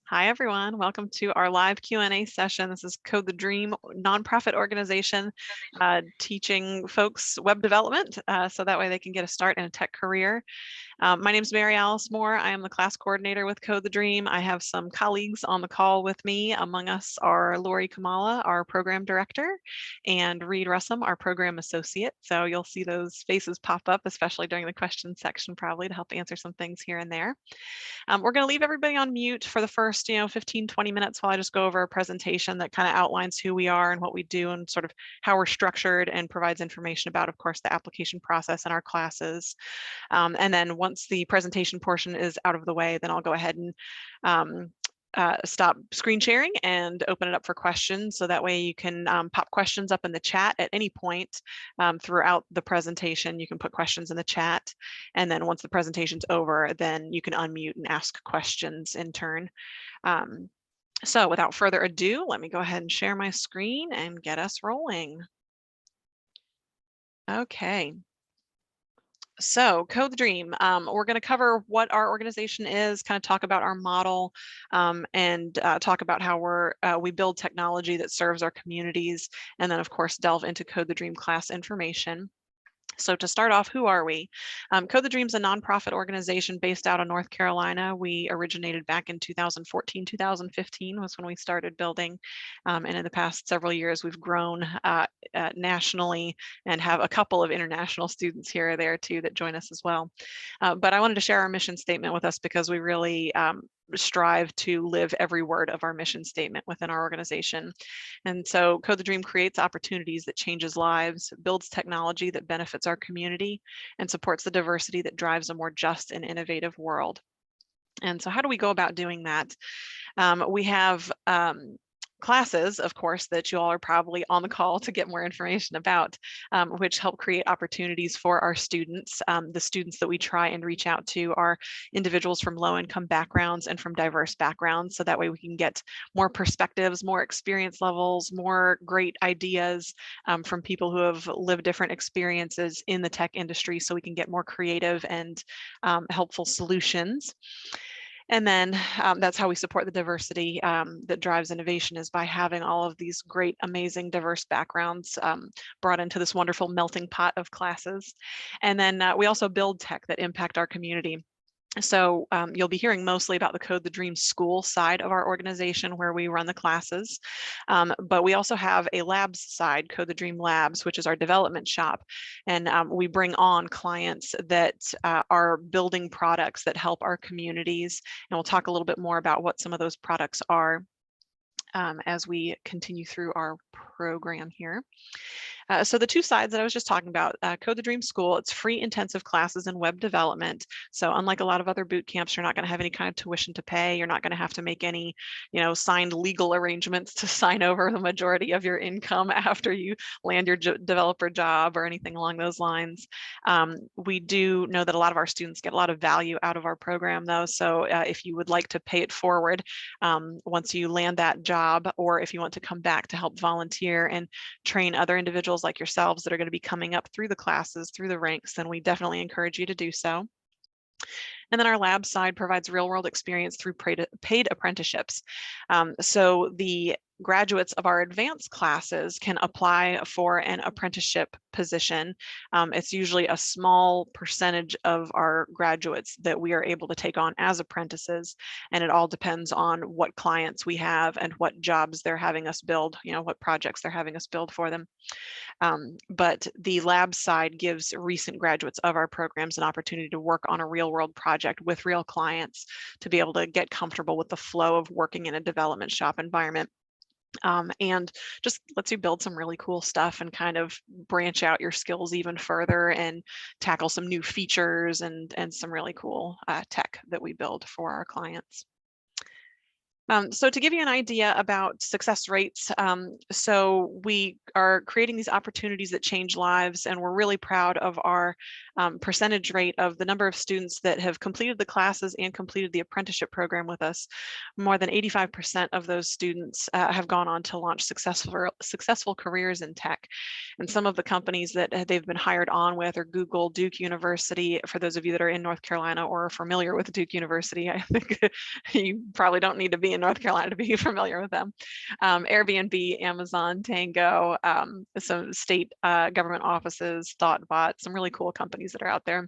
Hi, everyone. Welcome to our live Q&A session. This is Code the Dream, nonprofit organization teaching folks web development so that way they can get a start in a tech career. My name is Mary Alice Moore. I am the class coordinator with Code the Dream. I have some colleagues on the call with me. Among us are Lori Kamala, our program director, and Reed Russum, our program associate. So you'll see those faces pop up, especially during the question section, probably to help answer some things here and there. We're going to leave everybody on mute for the first, 15, 20 minutes while I just go over a presentation that kind of outlines who we are and what we do and sort of how we're structured and provides information about, of course, the application process in our classes. And then once the presentation portion is out of the way, then I'll go ahead and stop screen sharing and open it up for questions. So that way you can pop questions up in the chat at any point throughout the presentation. You can put questions in the chat. And then once the presentation's over, then you can unmute and ask questions in turn. So without further ado, let me go ahead and share my screen and get us rolling. Okay. So Code the Dream, we're going to cover what our organization is, kind of talk about our model, and talk about how we build technology that serves our communities, and then of course delve into Code the Dream class information. So to start off, who are we? Code the Dream is a nonprofit organization based out of North Carolina. We originated back in 2014, 2015 was when we started building. And in the past several years, we've grown nationally and have a couple of international students here or there too that join us as well. But I wanted to share our mission statement with us because we really strive to live every word of our mission statement within our organization. And so Code the Dream creates opportunities that changes lives, builds technology that benefits our community, and supports the diversity that drives a more just and innovative world. And so how do we go about doing that? We have classes, of course, that you all are probably on the call to get more information about, which help create opportunities for our students. The students that we try and reach out to are individuals from low-income backgrounds and from diverse backgrounds, so that way we can get more perspectives, more experience levels, more great ideas from people who have lived different experiences in the tech industry, so we can get more creative and helpful solutions. And then that's how we support the diversity that drives innovation, is by having all of these great, amazing, diverse backgrounds brought into this wonderful melting pot of classes. And then we also build tech that impact our community. So you'll be hearing mostly about the Code the Dream school side of our organization, where we run the classes. But we also have a labs side, Code the Dream Labs, which is our development shop. And we bring on clients that are building products that help our communities. And we'll talk a little bit more about what some of those products are as we continue through our program here. So the two sides that I was just talking about, Code the Dream School, it's free intensive classes in web development. So unlike a lot of other boot camps, you're not going to have any kind of tuition to pay. You're not going to have to make any, signed legal arrangements to sign over the majority of your income after you land your developer job or anything along those lines. We do know that a lot of our students get a lot of value out of our program, though. So if you would like to pay it forward once you land that job, or if you want to come back to help volunteer and train other individuals like yourselves that are going to be coming up through the classes, through the ranks, then we definitely encourage you to do so. And then our lab side provides real world experience through paid apprenticeships. So the graduates of our advanced classes can apply for an apprenticeship position. It's usually a small percentage of our graduates that we are able to take on as apprentices, and it all depends on what clients we have and what jobs they're having us build, what projects they're having us build for them. But the lab side gives recent graduates of our programs an opportunity to work on a real world project with real clients, to be able to get comfortable with the flow of working in a development shop environment. And just lets you build some really cool stuff and kind of branch out your skills even further and tackle some new features and some really cool tech that we build for our clients. So to give you an idea about success rates, so we are creating these opportunities that change lives, and we're really proud of our percentage rate of the number of students that have completed the classes and completed the apprenticeship program with us. More than 85% of those students have gone on to launch successful careers in tech. And some of the companies that they've been hired on with are Google, Duke University. For those of you that are in North Carolina or are familiar with Duke University, I think you probably don't need to be in North Carolina to be familiar with them. Airbnb, Amazon, Tango, some state government offices, ThoughtBot, some really cool companies that are out there.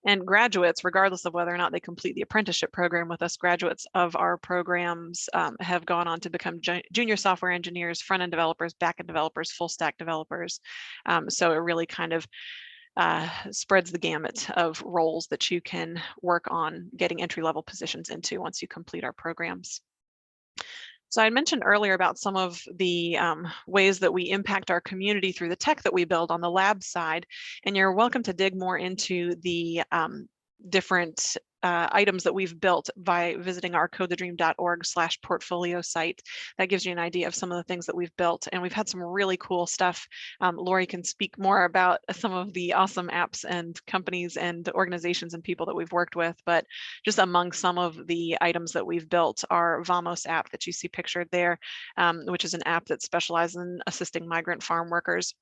And graduates, regardless of whether or not they complete the apprenticeship program with us, graduates of our programs have gone on to become junior software engineers, front-end developers, back-end developers, full-stack developers. So it really kind of spreads the gamut of roles that you can work on getting entry-level positions into once you complete our programs. So I mentioned earlier about some of the ways that we impact our community through the tech that we build on the lab side, and you're welcome to dig more into the different items that we've built by visiting our codethedream.org/portfolio site. That gives you an idea of some of the things that we've built, and we've had some really cool stuff. Lori can speak more about some of the awesome apps and companies and organizations and people that we've worked with, but just among some of the items that we've built, our Vamos app that you see pictured there, which is an app that specializes in assisting migrant farm workers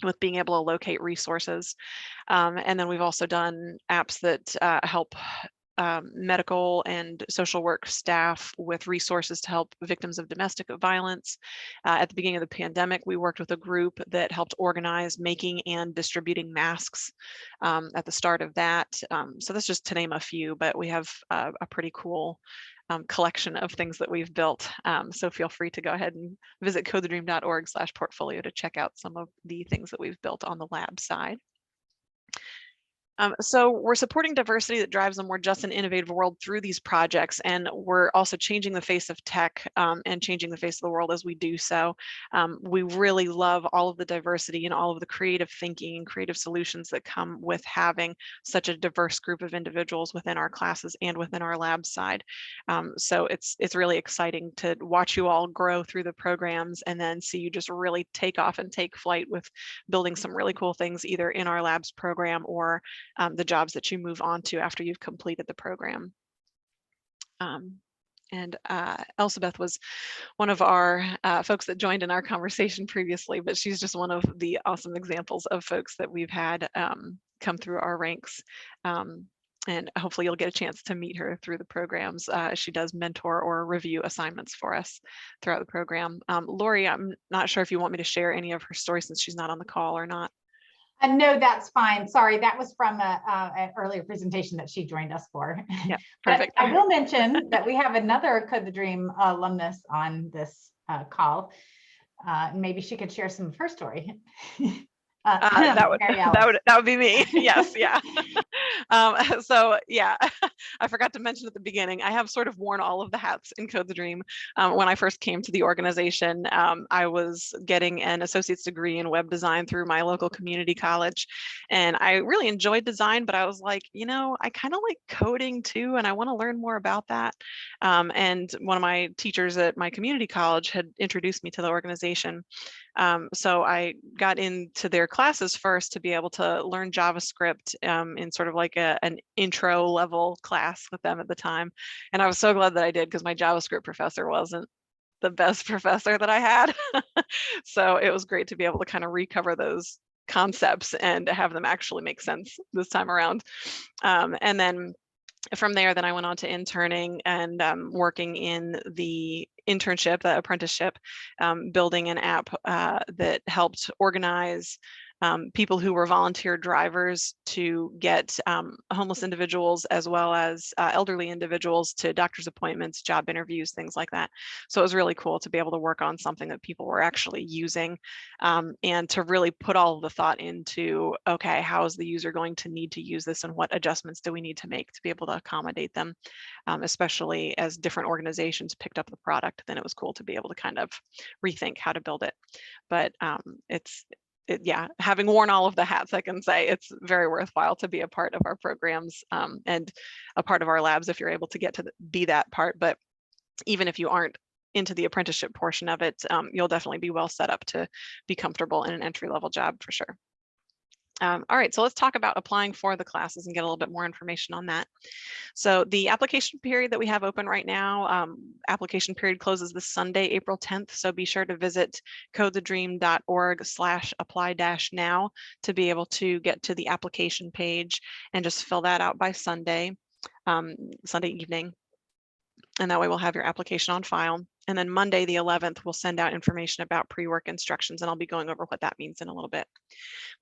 with being able to locate resources. And then we've also done apps that help medical and social work staff with resources to help victims of domestic violence. At the beginning of the pandemic, we worked with a group that helped organize making and distributing masks at the start of that. So that's just to name a few, but we have a pretty cool collection of things that we've built. So feel free to go ahead and visit codethedream.org/portfolio to check out some of the things that we've built on the lab side. So we're supporting diversity that drives a more just and innovative world through these projects, and we're also changing the face of tech and changing the face of the world as we do so. We really love all of the diversity and all of the creative thinking and creative solutions that come with having such a diverse group of individuals within our classes and within our lab side. So it's really exciting to watch you all grow through the programs and then see you just really take off and take flight with building some really cool things either in our labs program or the jobs that you move on to after you've completed the program. And Elsabeth was one of our folks that joined in our conversation previously, but she's just one of the awesome examples of folks that we've had come through our ranks. And hopefully you'll get a chance to meet her through the programs. She does mentor or review assignments for us throughout the program. Lori, I'm not sure if you want me to share any of her story since she's not on the call or not. No, that's fine. Sorry, that was from an earlier presentation that she joined us for. Yeah, perfect. But I will mention that we have another Code the Dream alumnus on this call. Maybe she could share some of her story. That would be me. Yes, yeah. So yeah, I forgot to mention at the beginning, I have sort of worn all of the hats in Code the Dream. When I first came to the organization, I was getting an associate's degree in web design through my local community college. And I really enjoyed design, but I was like, you know, I kind of like coding too, and I want to learn more about that. And one of my teachers at my community college had introduced me to the organization. So I got into their classes first to be able to learn JavaScript in sort of like an intro level class with them at the time. And I was so glad that I did because my JavaScript professor wasn't the best professor that I had. So it was great to be able to kind of recover those concepts and have them actually make sense this time around. And then from there, then I went on to interning and working in the internship, the apprenticeship, building an app that helped organize people who were volunteer drivers to get homeless individuals as well as elderly individuals to doctor's appointments, job interviews, things like that. So it was really cool to be able to work on something that people were actually using and to really put all of the thought into, okay, how is the user going to need to use this and what adjustments do we need to make to be able to accommodate them, especially as different organizations picked up the product. Then it was cool to be able to kind of rethink how to build it. But yeah, having worn all of the hats, I can say it's very worthwhile to be a part of our programs and a part of our labs if you're able to get to be that part. But even if you aren't into the apprenticeship portion of it, you'll definitely be well set up to be comfortable in an entry-level job for sure. All right, so let's talk about applying for the classes and get a little bit more information on that. So the application period that we have open right now, application period closes this Sunday, April 10th. So be sure to visit codethedream.org/apply-now to be able to get to the application page and just fill that out by Sunday, Sunday evening. And that way we'll have your application on file. And then Monday, the 11th, we'll send out information about pre-work instructions, and I'll be going over what that means in a little bit.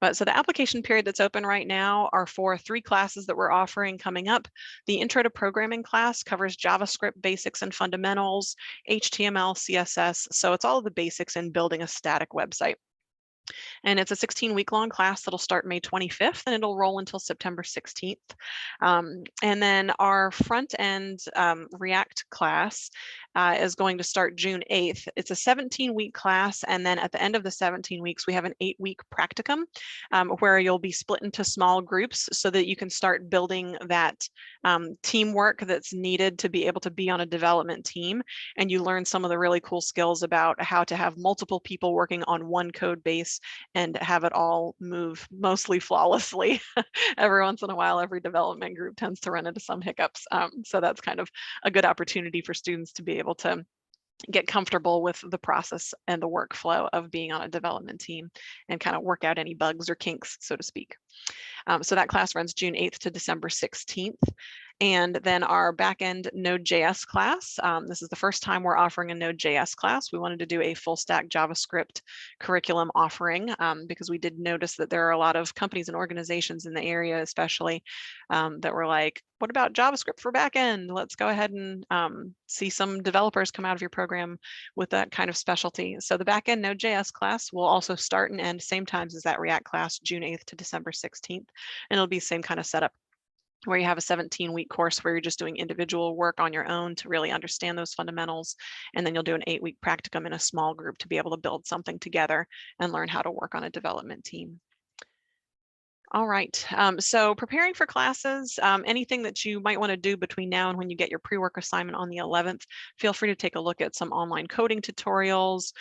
But so the application period that's open right now are for 3 classes that we're offering coming up. The Intro to Programming class covers JavaScript basics and fundamentals, HTML, CSS. So it's all of the basics in building a static website. And it's a 16-week-long class that'll start May 25th and it'll roll until September 16th. And then our front-end React class is going to start June 8th. It's a 17-week class, and then at the end of the 17 weeks, we have an 8-week practicum where you'll be split into small groups so that you can start building that teamwork that's needed to be able to be on a development team. And you learn some of the really cool skills about how to have multiple people working on one code base and have it all move mostly flawlessly. Every once in a while, every development group tends to run into some hiccups. So that's kind of a good opportunity for students to be able to get comfortable with the process and the workflow of being on a development team and kind of work out any bugs or kinks, so to speak. So that class runs June 8th to December 16th. And then our backend Node.js class. This is the first time we're offering a Node.js class. We wanted to do a full stack JavaScript curriculum offering because we did notice that there are a lot of companies and organizations in the area, especially that were like, what about JavaScript for backend? Let's go ahead and see some developers come out of your program with that kind of specialty. So the backend Node.js class will also start and end same times as that React class, June 8th to December 16th. And it'll be the same kind of setup where you have a 17-week course where you're just doing individual work on your own to really understand those fundamentals. And then you'll do an 8-week practicum in a small group to be able to build something together and learn how to work on a development team. All right, so preparing for classes, anything that you might want to do between now and when you get your pre-work assignment on the 11th, feel free to take a look at some online coding tutorials.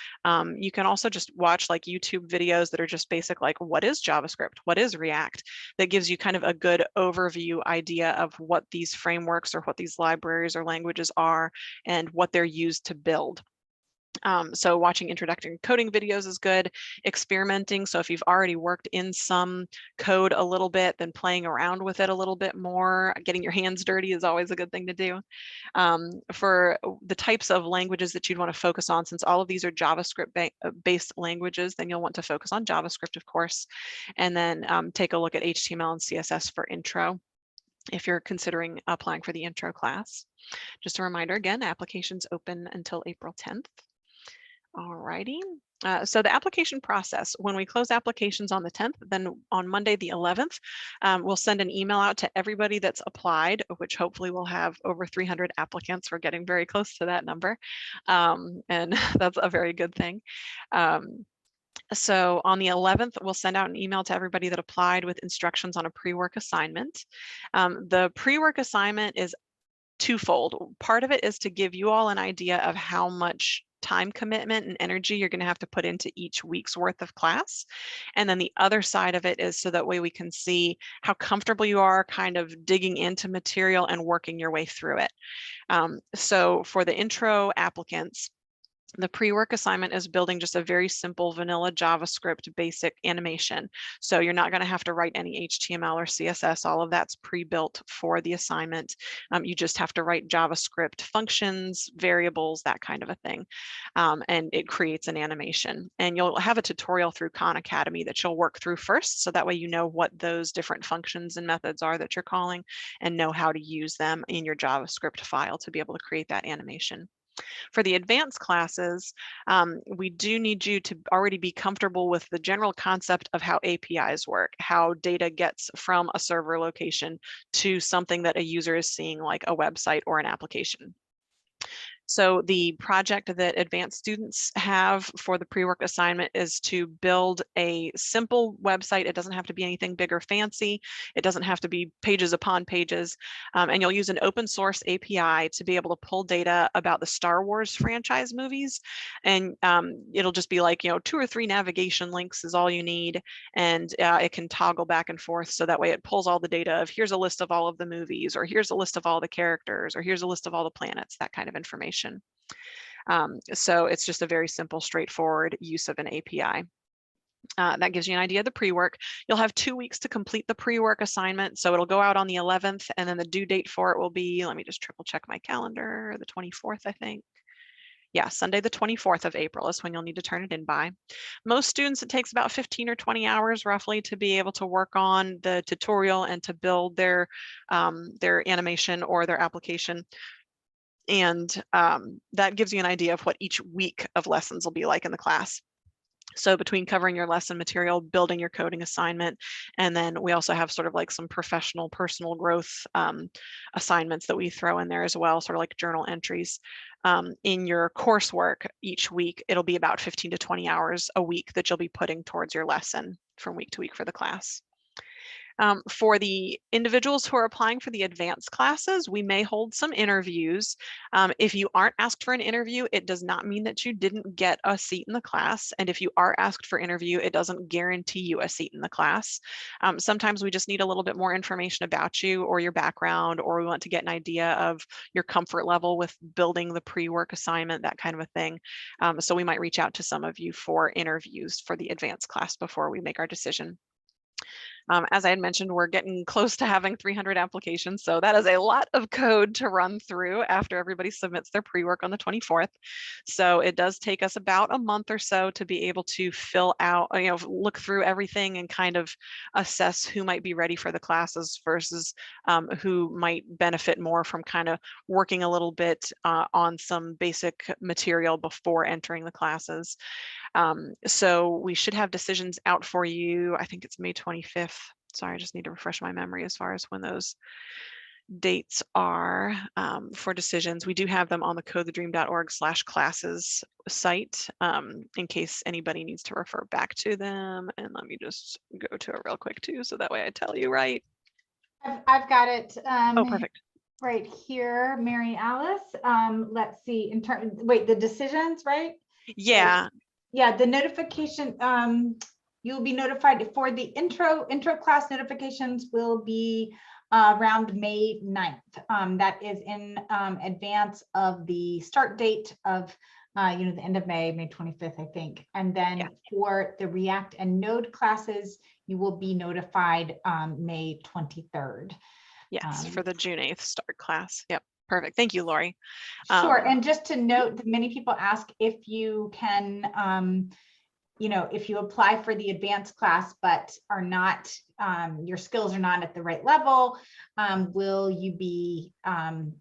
You can also just watch like YouTube videos that are just basic, like what is JavaScript, what is React, that gives you kind of a good overview idea of what these frameworks or what these libraries or languages are and what they're used to build. So watching introductory coding videos is good. Experimenting, so if you've already worked in some code a little bit, then playing around with it a little bit more, getting your hands dirty is always a good thing to do. For the types of languages that you'd want to focus on, since all of these are JavaScript based languages, then you'll want to focus on JavaScript, of course, and then take a look at HTML and CSS for intro if you're considering applying for the intro class. Just a reminder again, applications open until April 10th. All righty. So the application process, when we close applications on the 10th, then on Monday, the 11th, we'll send an email out to everybody that's applied, which hopefully we'll have over 300 applicants. We're getting very close to that number. And that's a very good thing. So on the 11th, we'll send out an email to everybody that applied with instructions on a pre-work assignment. The pre-work assignment is twofold. Part of it is to give you all an idea of how much time commitment and energy you're going to have to put into each week's worth of class. And then the other side of it is so that way we can see how comfortable you are kind of digging into material and working your way through it. So for the intro applicants, the pre-work assignment is building just a very simple vanilla JavaScript basic animation. So you're not going to have to write any HTML or CSS. All of that's pre-built for the assignment. You just have to write JavaScript functions, variables, that kind of a thing. And it creates an animation. And you'll have a tutorial through Khan Academy that you'll work through first. So that way you know what those different functions and methods are that you're calling and know how to use them in your JavaScript file to be able to create that animation. For the advanced classes, we do need you to already be comfortable with the general concept of how APIs work, how data gets from a server location to something that a user is seeing, like a website or an application. So the project that advanced students have for the pre-work assignment is to build a simple website. It doesn't have to be anything big or fancy. It doesn't have to be pages upon pages. And you'll use an open source API to be able to pull data about the Star Wars franchise movies. And it'll just be like, 2 or 3 navigation links is all you need. And it can toggle back and forth. So that way it pulls all the data of here's a list of all of the movies, or here's a list of all the characters, or here's a list of all the planets, that kind of information. So it's just a very simple, straightforward use of an API. That gives you an idea of the pre-work. You'll have 2 weeks to complete the pre-work assignment. So it'll go out on the 11th, and then the due date for it will be, let me just triple check my calendar, the 24th, I think. Yeah, Sunday, the 24th of April is when you'll need to turn it in by. Most students, it takes about 15 or 20 hours roughly to be able to work on the tutorial and to build their animation or their application. And that gives you an idea of what each week of lessons will be like in the class. So between covering your lesson material, building your coding assignment, and then we also have sort of like some professional personal growth assignments that we throw in there as well, sort of like journal entries. In your coursework each week, it'll be about 15 to 20 hours a week that you'll be putting towards your lesson from week to week for the class. For the individuals who are applying for the advanced classes, we may hold some interviews. If you aren't asked for an interview, it does not mean that you didn't get a seat in the class. And if you are asked for interview, it doesn't guarantee you a seat in the class. Sometimes we just need a little bit more information about you or your background, or we want to get an idea of your comfort level with building the pre-work assignment, that kind of a thing. So we might reach out to some of you for interviews for the advanced class before we make our decision. As I had mentioned, we're getting close to having 300 applications, so that is a lot of code to run through after everybody submits their pre-work on the 24th. So it does take us about a month or so to be able to fill out, look through everything and kind of assess who might be ready for the classes versus who might benefit more from kind of working a little bit on some basic material before entering the classes. So we should have decisions out for you. I think it's May 25th. Sorry, I just need to refresh my memory as far as when those dates are for decisions. We do have them on the codethedream.org/classes site in case anybody needs to refer back to them. And let me just go to it real quick too, so that way I tell you right. I've got it. Oh, perfect. Right here, Mary Alice. Let's see, wait, the decisions, right? Yeah. Yeah, the notification, you'll be notified for the intro class notifications will be around May 9th. That is in advance of the start date of the end of May 25th, I think. And then for the React and Node classes, you will be notified May 23rd. Yes, for the June 8th start class. Yep. Perfect. Thank you, Lori. Sure. And just to note that many people ask if you can, if you apply for the advanced class, but are not, your skills are not at the right level, will you be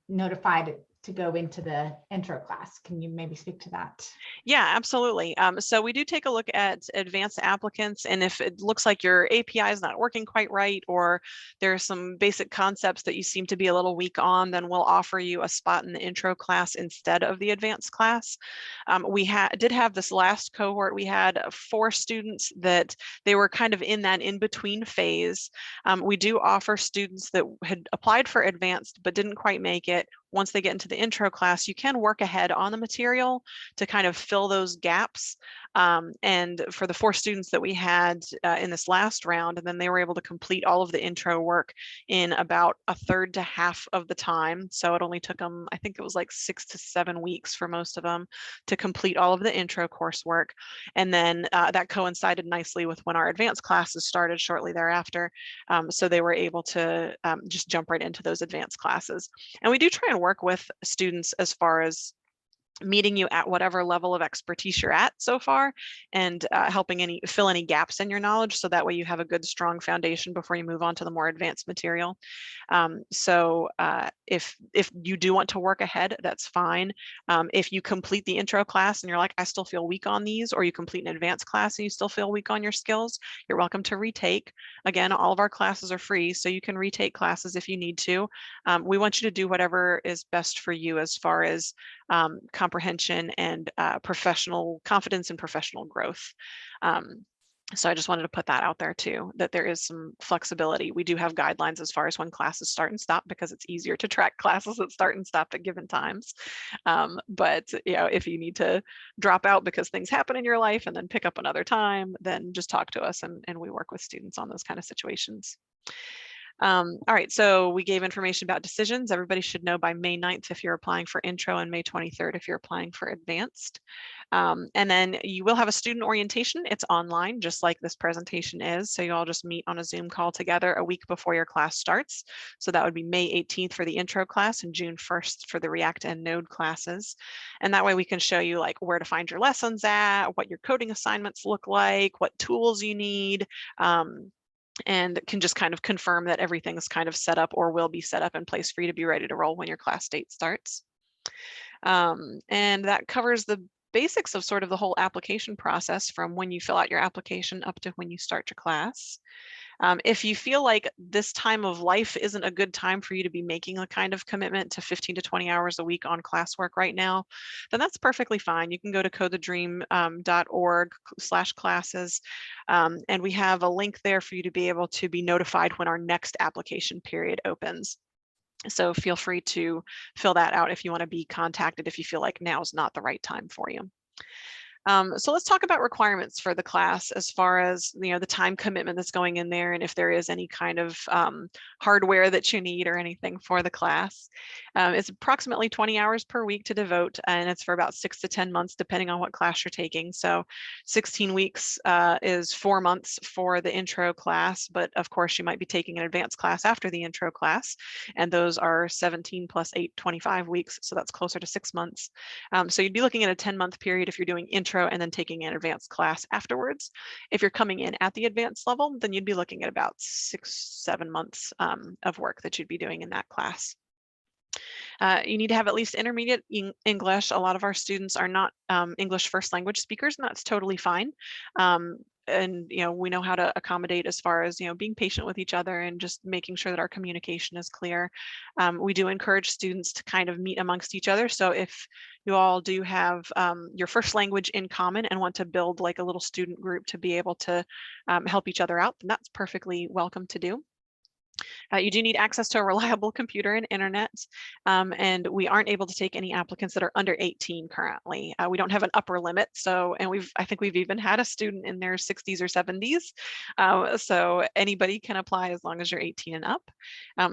notified to go into the intro class? Can you maybe speak to that? Yeah, absolutely. So we do take a look at advanced applicants, and if it looks like your API is not working quite right, or there are some basic concepts that you seem to be a little weak on, then we'll offer you a spot in the intro class instead of the advanced class. We did have this last cohort, we had 4 students that they were kind of in that in-between phase. We do offer students that had applied for advanced but didn't quite make it. Once they get into the intro class, you can work ahead on the material to kind of fill those gaps. And for the 4 students that we had in this last round, and then they were able to complete all of the intro work in about a third to half of the time. So it only took them, I think it was like 6 to 7 weeks for most of them to complete all of the intro coursework. And then that coincided nicely with when our advanced classes started shortly thereafter. So they were able to just jump right into those advanced classes. And we do try and work with students as far as meeting you at whatever level of expertise you're at so far, and helping fill any gaps in your knowledge, so that way you have a good strong foundation before you move on to the more advanced material. So if you do want to work ahead, that's fine. If you complete the intro class and you're like, I still feel weak on these, or you complete an advanced class and you still feel weak on your skills, you're welcome to retake. Again, all of our classes are free, so you can retake classes if you need to. We want you to do whatever is best for you as far as comprehension and professional confidence and professional growth. So I just wanted to put that out there too, that there is some flexibility. We do have guidelines as far as when classes start and stop, because it's easier to track classes that start and stop at given times. But if you need to drop out because things happen in your life and then pick up another time, then just talk to us, and we work with students on those kind of situations. All right, so we gave information about decisions. Everybody should know by May 9th if you're applying for intro and May 23rd if you're applying for advanced. And then you will have a student orientation. It's online, just like this presentation is. So you all just meet on a Zoom call together a week before your class starts. So that would be May 18th for the intro class and June 1st for the React and Node classes. And that way we can show you like where to find your lessons at, what your coding assignments look like, what tools you need, and can just kind of confirm that everything's kind of set up or will be set up in place for you to be ready to roll when your class date starts. And that covers the basics of sort of the whole application process from when you fill out your application up to when you start your class. If you feel like this time of life isn't a good time for you to be making a kind of commitment to 15 to 20 hours a week on classwork right now, then that's perfectly fine. You can go to codethedream.org/classes, and we have a link there for you to be able to be notified when our next application period opens. So feel free to fill that out if you want to be contacted if you feel like now is not the right time for you. So let's talk about requirements for the class as far as the time commitment that's going in there and if there is any kind of hardware that you need or anything for the class. It's approximately 20 hours per week to devote, and it's for about 6 to 10 months depending on what class you're taking. So 16 weeks is 4 months for the intro class, but of course you might be taking an advanced class after the intro class, and those are 17 plus 8, 25 weeks, so that's closer to 6 months. So you'd be looking at a 10-month period if you're doing intro and then taking an advanced class afterwards. If you're coming in at the advanced level, then you'd be looking at about 6-7 months of work that you'd be doing in that class. You need to have at least intermediate English. A lot of our students are not English first language speakers, and that's totally fine. And we know how to accommodate as far as being patient with each other and just making sure that our communication is clear. We do encourage students to kind of meet amongst each other. So if you all do have your first language in common and want to build like a little student group to be able to help each other out, then that's perfectly welcome to do. You do need access to a reliable computer and internet, and we aren't able to take any applicants that are under 18 currently. We don't have an upper limit, and I think we've even had a student in their 60s or 70s, so anybody can apply as long as you're 18 and up.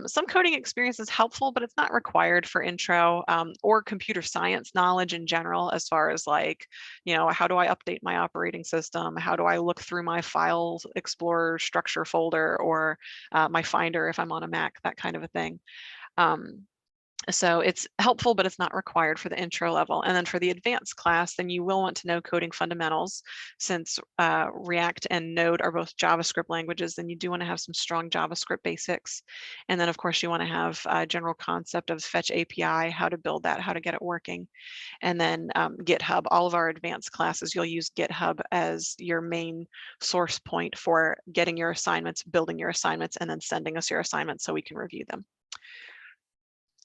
Some coding experience is helpful, but it's not required for intro or computer science knowledge in general, as far as like, how do I update my operating system? How do I look through my File Explorer structure folder or my Finder if I'm on a Mac, that kind of a thing. So it's helpful, but it's not required for the intro level. And then for the advanced class, then you will want to know coding fundamentals. Since React and Node are both JavaScript languages, then you do want to have some strong JavaScript basics. And then of course you want to have a general concept of Fetch API, how to build that, how to get it working. And then GitHub, all of our advanced classes, you'll use GitHub as your main source point for getting your assignments, building your assignments, and then sending us your assignments so we can review them.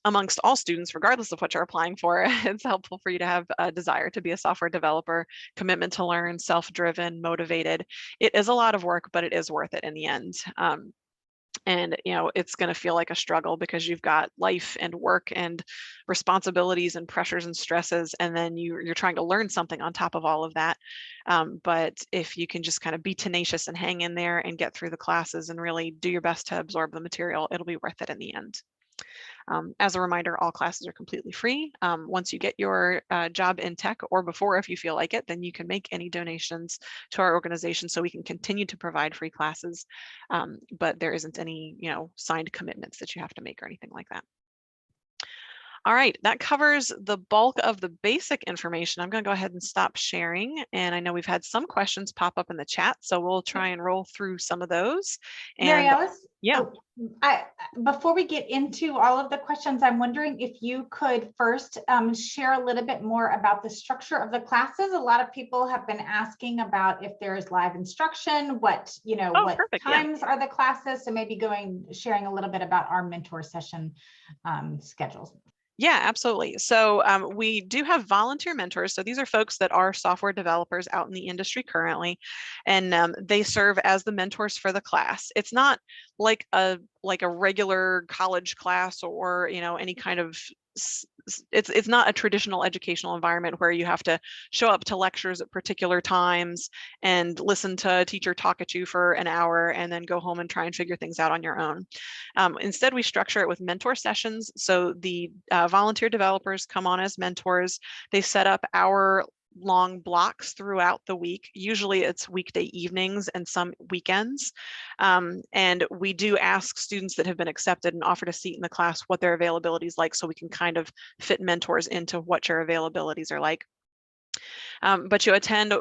Amongst all students, regardless of what you're applying for, it's helpful for you to have a desire to be a software developer, commitment to learn, self-driven, motivated. It is a lot of work, but it is worth it in the end. And it's going to feel like a struggle because you've got life and work and responsibilities and pressures and stresses, and then you're trying to learn something on top of all of that. But if you can just kind of be tenacious and hang in there and get through the classes and really do your best to absorb the material, it'll be worth it in the end. As a reminder, all classes are completely free. Once you get your job in tech, or before if you feel like it, then you can make any donations to our organization so we can continue to provide free classes. But there isn't any signed commitments that you have to make or anything like that. All right, that covers the bulk of the basic information. I'm going to go ahead and stop sharing. And I know we've had some questions pop up in the chat, so we'll try and roll through some of those. Mary Alice? Yeah. Before we get into all of the questions, I'm wondering if you could first share a little bit more about the structure of the classes. A lot of people have been asking about if there is live instruction, what times are the classes. So maybe sharing a little bit about our mentor session schedules. Yeah, absolutely. So we do have volunteer mentors. So these are folks that are software developers out in the industry currently, and they serve as the mentors for the class. It's not like a regular college class or any kind of it's not a traditional educational environment where you have to show up to lectures at particular times and listen to a teacher talk at you for an hour and then go home and try and figure things out on your own. Instead, we structure it with mentor sessions. So the volunteer developers come on as mentors. They set up hour-long blocks throughout the week. Usually it's weekday evenings and some weekends. And we do ask students that have been accepted and offered a seat in the class what their availability is like, so we can kind of fit mentors into what your availabilities are like. But you attend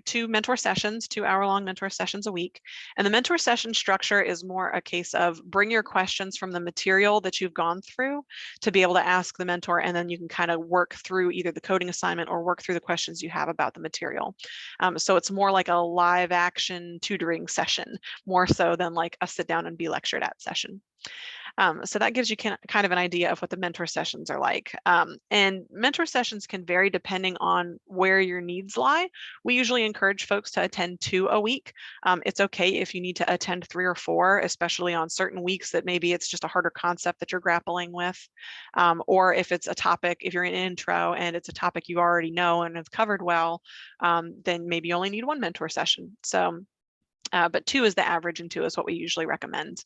2 mentor sessions, 2-hour-long mentor sessions a week. And the mentor session structure is more a case of bring your questions from the material that you've gone through to be able to ask the mentor, and then you can kind of work through either the coding assignment or work through the questions you have about the material. So it's more like a live action tutoring session, more so than like a sit down and be lectured at session. So that gives you kind of an idea of what the mentor sessions are like. And mentor sessions can vary depending on where your needs lie. We usually encourage folks to attend 2 a week. It's okay if you need to attend 3 or 4, especially on certain weeks that maybe it's just a harder concept that you're grappling with. Or if it's a topic, if you're in intro and it's a topic you already know and have covered well, then maybe you only need 1 mentor session. So, but 2 is the average, and 2 is what we usually recommend.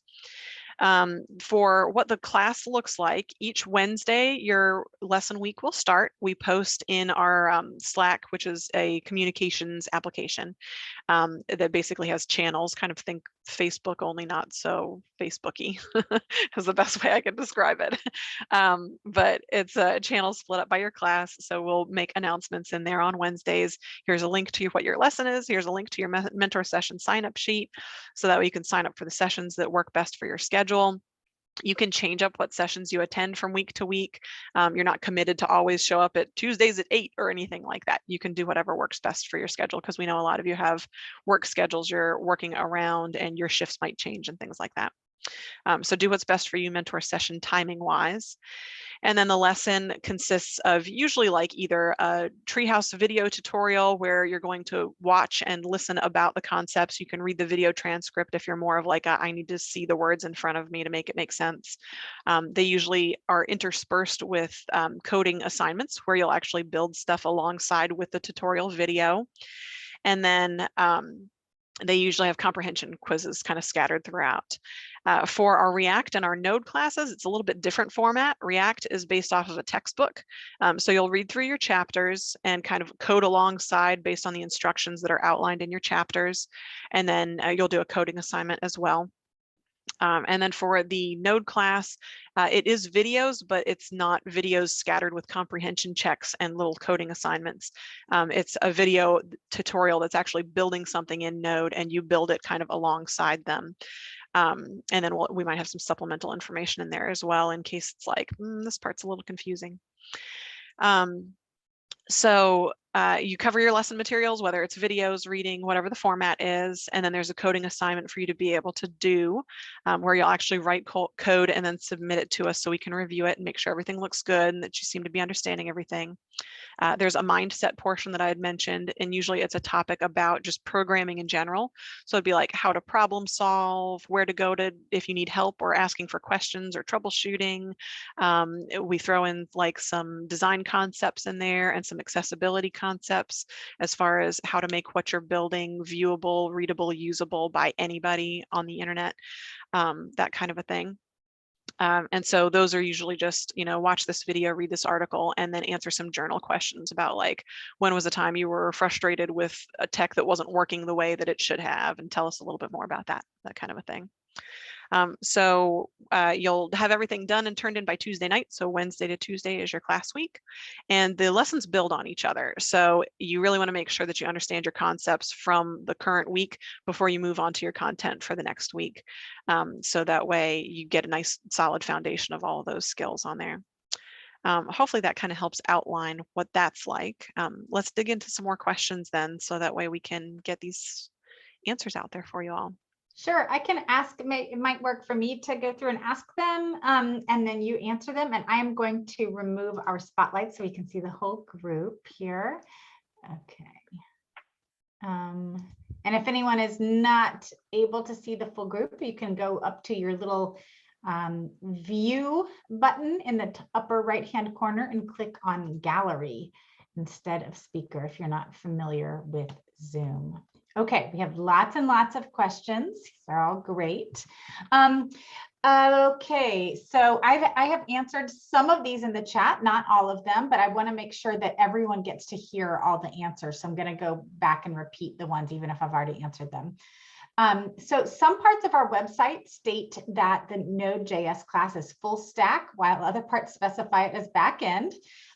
For what the class looks like, each Wednesday, your lesson week will start. We post in our Slack, which is a communications application that basically has channels, kind of think Facebook, only not so Facebooky is the best way I can describe it. But it's a channel split up by your class. So we'll make announcements in there on Wednesdays. Here's a link to what your lesson is. Here's a link to your mentor session sign-up sheet. So that way you can sign up for the sessions that work best for your schedule. You can change up what sessions you attend from week to week. You're not committed to always show up at Tuesdays at 8 or anything like that. You can do whatever works best for your schedule, because we know a lot of you have work schedules you're working around and your shifts might change and things like that. So do what's best for you mentor session timing wise. And then the lesson consists of usually like either a Treehouse video tutorial where you're going to watch and listen about the concepts. You can read the video transcript if you're more of like I need to see the words in front of me to make it make sense. They usually are interspersed with coding assignments where you'll actually build stuff alongside with the tutorial video. And then they usually have comprehension quizzes kind of scattered throughout. For our React and our Node classes, it's a little bit different format. React is based off of a textbook. So you'll read through your chapters and kind of code alongside based on the instructions that are outlined in your chapters. And then you'll do a coding assignment as well. And then for the Node class, it is videos, but it's not videos scattered with comprehension checks and little coding assignments. It's a video tutorial that's actually building something in Node, and you build it kind of alongside them. And then we might have some supplemental information in there as well in case it's like, this part's a little confusing. So you cover your lesson materials, whether it's videos, reading, whatever the format is, and then there's a coding assignment for you to be able to do where you'll actually write code and then submit it to us so we can review it and make sure everything looks good and that you seem to be understanding everything. There's a mindset portion that I had mentioned, and usually it's a topic about just programming in general. So it'd be like how to problem solve, where to go to if you need help or asking for questions or troubleshooting. We throw in like some design concepts in there and some accessibility concepts as far as how to make what you're building viewable, readable, usable by anybody on the internet, that kind of a thing. And so those are usually just, watch this video, read this article, and then answer some journal questions about like, when was the time you were frustrated with a tech that wasn't working the way that it should have, and tell us a little bit more about that kind of a thing. So you'll have everything done and turned in by Tuesday night. So Wednesday to Tuesday is your class week, and the lessons build on each other. So you really want to make sure that you understand your concepts from the current week before you move on to your content for the next week. So that way you get a nice solid foundation of all of those skills on there. Hopefully that kind of helps outline what that's like. Let's dig into some more questions then, so that way we can get these answers out there for you all. Sure, I can ask, it might work for me to go through and ask them, and then you answer them. And I am going to remove our spotlight so we can see the whole group here. Okay. And if anyone is not able to see the full group, you can go up to your little view button in the upper right-hand corner and click on gallery instead of speaker if you're not familiar with Zoom. Okay, we have lots and lots of questions. They're all great. Okay, so I have answered some of these in the chat, not all of them, but I want to make sure that everyone gets to hear all the answers. So I'm going to go back and repeat the ones, even if I've already answered them. So some parts of our website state that the Node.js class is full stack, while other parts specify it as back end.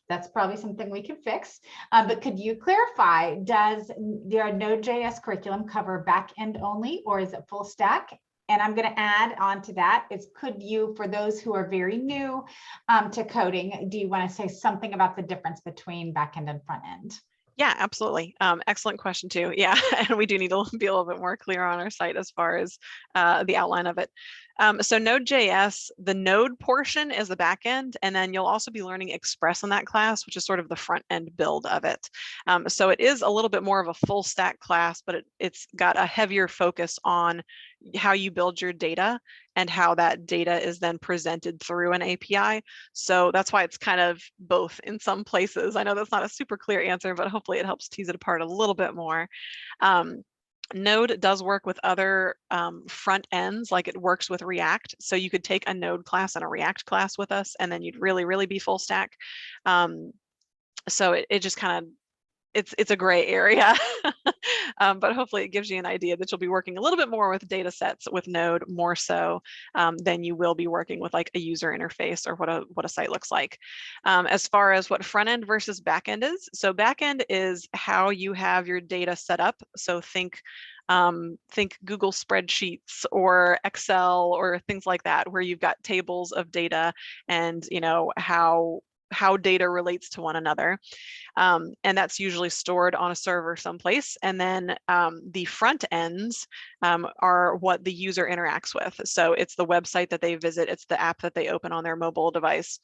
That's probably something we can fix. But could you clarify, does your Node.js curriculum cover back end only, or is it full stack? And I'm going to add on to that is, could you, for those who are very new to coding, do you want to say something about the difference between back end and front end? Yeah, absolutely. Excellent question too. Yeah, and we do need to be a little bit more clear on our site as far as the outline of it. So Node.js, the Node portion is the back end, and then you'll also be learning Express in that class, which is sort of the front end build of it. So it is a little bit more of a full stack class, but it's got a heavier focus on how you build your data and how that data is then presented through an API. So that's why it's kind of both in some places. I know that's not a super clear answer, but hopefully it helps tease it apart a little bit more. Node does work with other front ends, like it works with React. So you could take a Node class and a React class with us, and then you'd really, really be full stack. So it just kind of, it's a gray area, but hopefully it gives you an idea that you'll be working a little bit more with data sets with Node, more so than you will be working with like a user interface or what a site looks like. As far as what front end versus back end is, so back end is how you have your data set up. So think Google spreadsheets or Excel or things like that, where you've got tables of data and how data relates to one another. And that's usually stored on a server someplace. And then the front ends are what the user interacts with. So it's the website that they visit, it's the app that they open on their mobile device.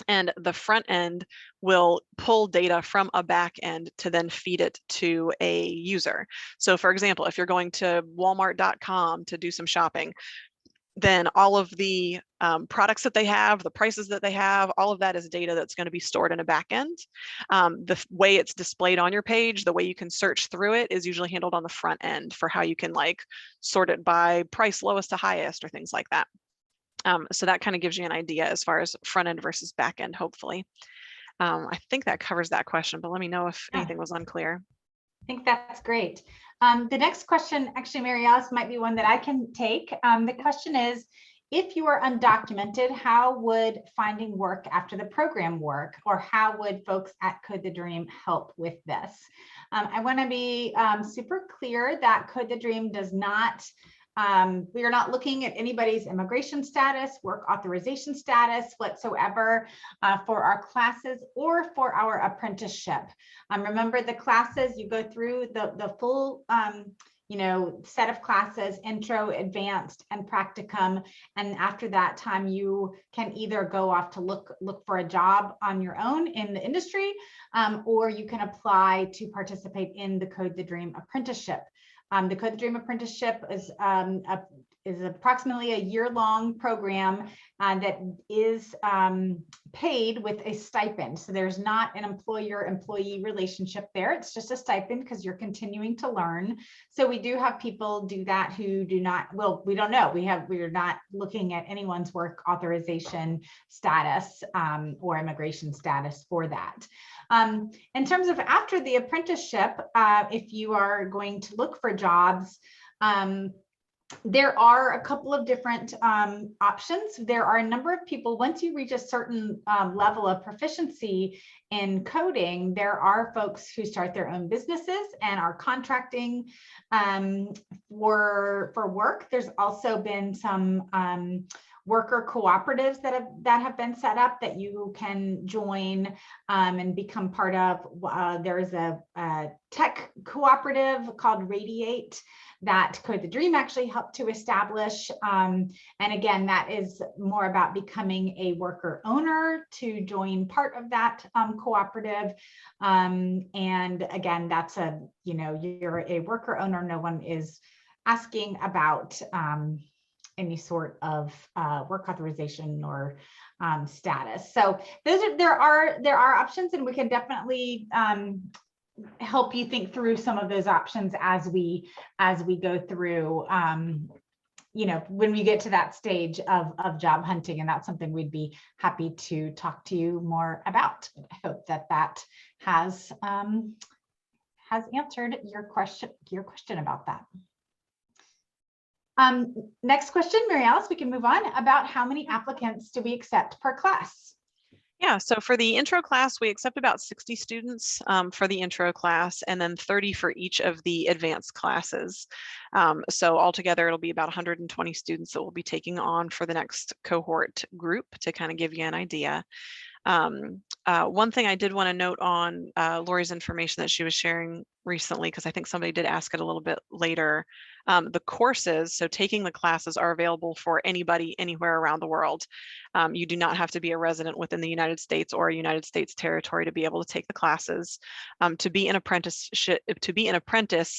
And the front end will pull data from a back end to then feed it to a user. So for example, if you're going to walmart.com to do some shopping, then all of the products that they have, the prices that they have, all of that is data that's going to be stored in a backend. The way it's displayed on your page, the way you can search through it is usually handled on the front end for how you can like sort it by price lowest to highest or things like that. So that kind of gives you an idea as far as front end versus back end, hopefully. I think that covers that question, but let me know if anything was unclear. I think that's great. The next question, actually, Mary Alice, might be one that I can take. The question is, if you are undocumented, how would finding work after the program work, or how would folks at Code the Dream help with this? I want to be super clear that Code the Dream does not, we are not looking at anybody's immigration status, work authorization status whatsoever for our classes or for our apprenticeship. Remember, the classes, you go through the full set of classes, intro, advanced, and practicum. And after that time, you can either go off to look for a job on your own in the industry, or you can apply to participate in the Code the Dream apprenticeship. The Code the Dream apprenticeship is approximately a year-long program that is paid with a stipend. So there's not an employer-employee relationship there. It's just a stipend because you're continuing to learn. So we do have people do that who do not, well, we don't know. We're not looking at anyone's work authorization status or immigration status for that. In terms of after the apprenticeship, if you are going to look for jobs, there are a couple of different options. There are a number of people, once you reach a certain level of proficiency in coding, there are folks who start their own businesses and are contracting for work. There's also been some worker cooperatives that have been set up that you can join and become part of. There is a tech cooperative called Radiate that Code the Dream actually helped to establish. And again, that is more about becoming a worker owner to join part of that cooperative. And again, that's you're a worker owner. No one is asking about any sort of work authorization or status. So there are options, and we can definitely help you think through some of those options as we go through, when we get to that stage of job hunting, and that's something we'd be happy to talk to you more about. I hope that has answered your question about that. Next question, Mary Alice, we can move on. About how many applicants do we accept per class? Yeah, so for the intro class, we accept about 60 students for the intro class, and then 30 for each of the advanced classes. So altogether, it'll be about 120 students that we'll be taking on for the next cohort group, to kind of give you an idea. One thing I did want to note on Lori's information that she was sharing recently, because I think somebody did ask it a little bit later, the courses, so taking the classes, are available for anybody anywhere around the world. You do not have to be a resident within the United States or a United States territory to be able to take the classes. To be an apprentice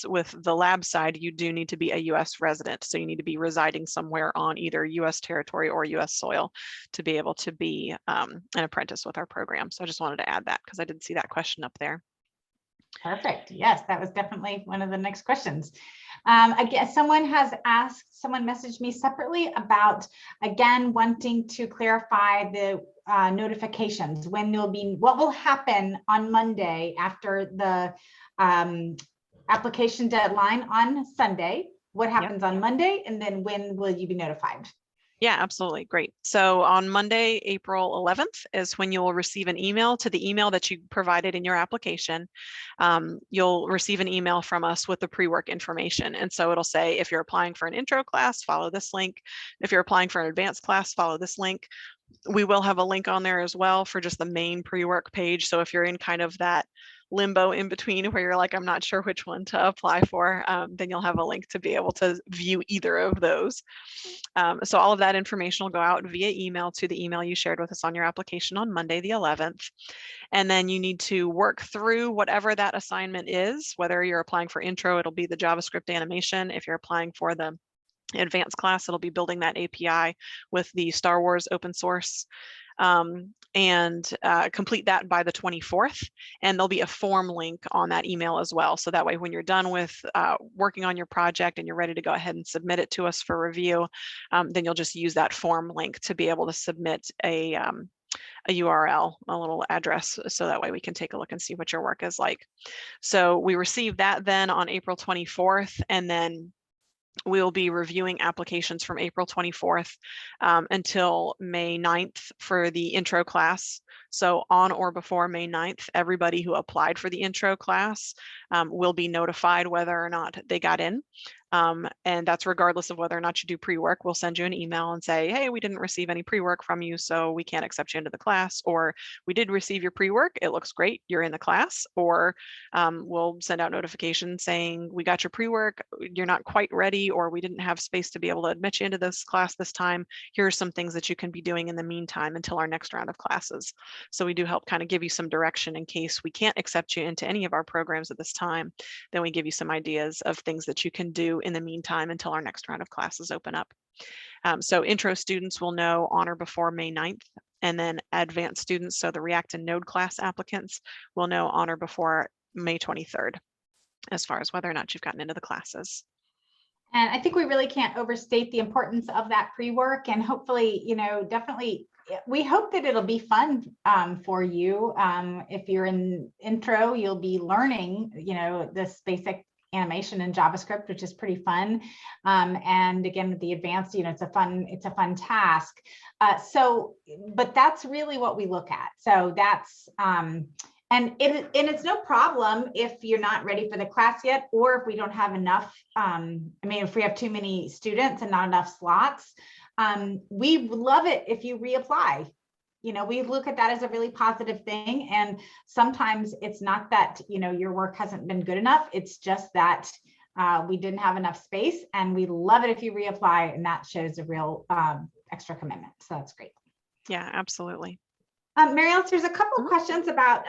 with the lab side, you do need to be a US resident. So you need to be residing somewhere on either US territory or US soil to be able to be an apprentice with our program. So I just wanted to add that because I did see that question up there. Perfect. Yes, that was definitely one of the next questions. Again, someone messaged me separately about, again, wanting to clarify the notifications, what will happen on Monday after the application deadline on Sunday. What happens on Monday, and then when will you be notified? Yeah, absolutely. Great. So on Monday, April 11th is when you'll receive an email to the email that you provided in your application. You'll receive an email from us with the pre-work information. And so it'll say, if you're applying for an intro class, follow this link. If you're applying for an advanced class, follow this link. We will have a link on there as well for just the main pre-work page. So if you're in kind of that limbo in between where you're like, I'm not sure which one to apply for, then you'll have a link to be able to view either of those. So all of that information will go out via email to the email you shared with us on your application on Monday, the 11th. And then you need to work through whatever that assignment is. Whether you're applying for intro, it'll be the JavaScript animation. If you're applying for the advanced class, it'll be building that API with the Star Wars open source, and complete that by the 24th. And there'll be a form link on that email as well. So that way, when you're done with working on your project and you're ready to go ahead and submit it to us for review, then you'll just use that form link to be able to submit a URL, a little address, so that way we can take a look and see what your work is like. So we received that then on April 24th, and then we'll be reviewing applications from April 24th until May 9th for the intro class. So on or before May 9th, everybody who applied for the intro class will be notified whether or not they got in. And that's regardless of whether or not you do pre-work. We'll send you an email and say, hey, we didn't receive any pre-work from you, so we can't accept you into the class. Or we did receive your pre-work, it looks great, you're in the class. Or we'll send out notifications saying, we got your pre-work, you're not quite ready, or we didn't have space to be able to admit you into this class this time. Here are some things that you can be doing in the meantime until our next round of classes. So we do help kind of give you some direction in case we can't accept you into any of our programs at this time. Then we give you some ideas of things that you can do in the meantime until our next round of classes open up. So intro students will know on or before May 9th, and then advanced students, so the React and Node class applicants, will know on or before May 23rd, as far as whether or not you've gotten into the classes. And I think we really can't overstate the importance of that pre-work, and hopefully, definitely we hope that it'll be fun for you. If you're in intro, you'll be learning, this basic animation in JavaScript, which is pretty fun. And again, with the advanced, it's a fun task. But that's really what we look at. So that's, and it's no problem if you're not ready for the class yet, or if we don't have enough, if we have too many students and not enough slots, we would love it if you reapply. We look at that as a really positive thing. And sometimes it's not that, your work hasn't been good enough. It's just that we didn't have enough space, and we love it if you reapply, and that shows a real extra commitment. So that's great. Yeah, absolutely. Mary Alice, there's a couple of questions about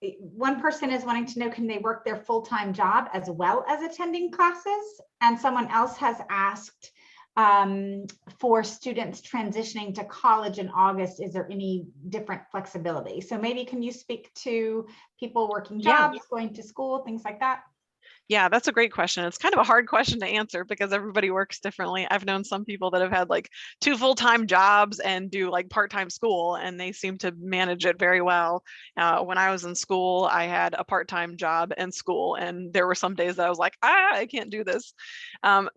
one person is wanting to know, can they work their full-time job as well as attending classes? And someone else has asked, for students transitioning to college in August, is there any different flexibility? So maybe can you speak to people working jobs, going to school, things like that? Yeah, that's a great question. It's kind of a hard question to answer because everybody works differently. I've known some people that have had like 2 full-time jobs and do like part-time school, and they seem to manage it very well. When I was in school, I had a part-time job and school, and there were some days that I was like, I can't do this.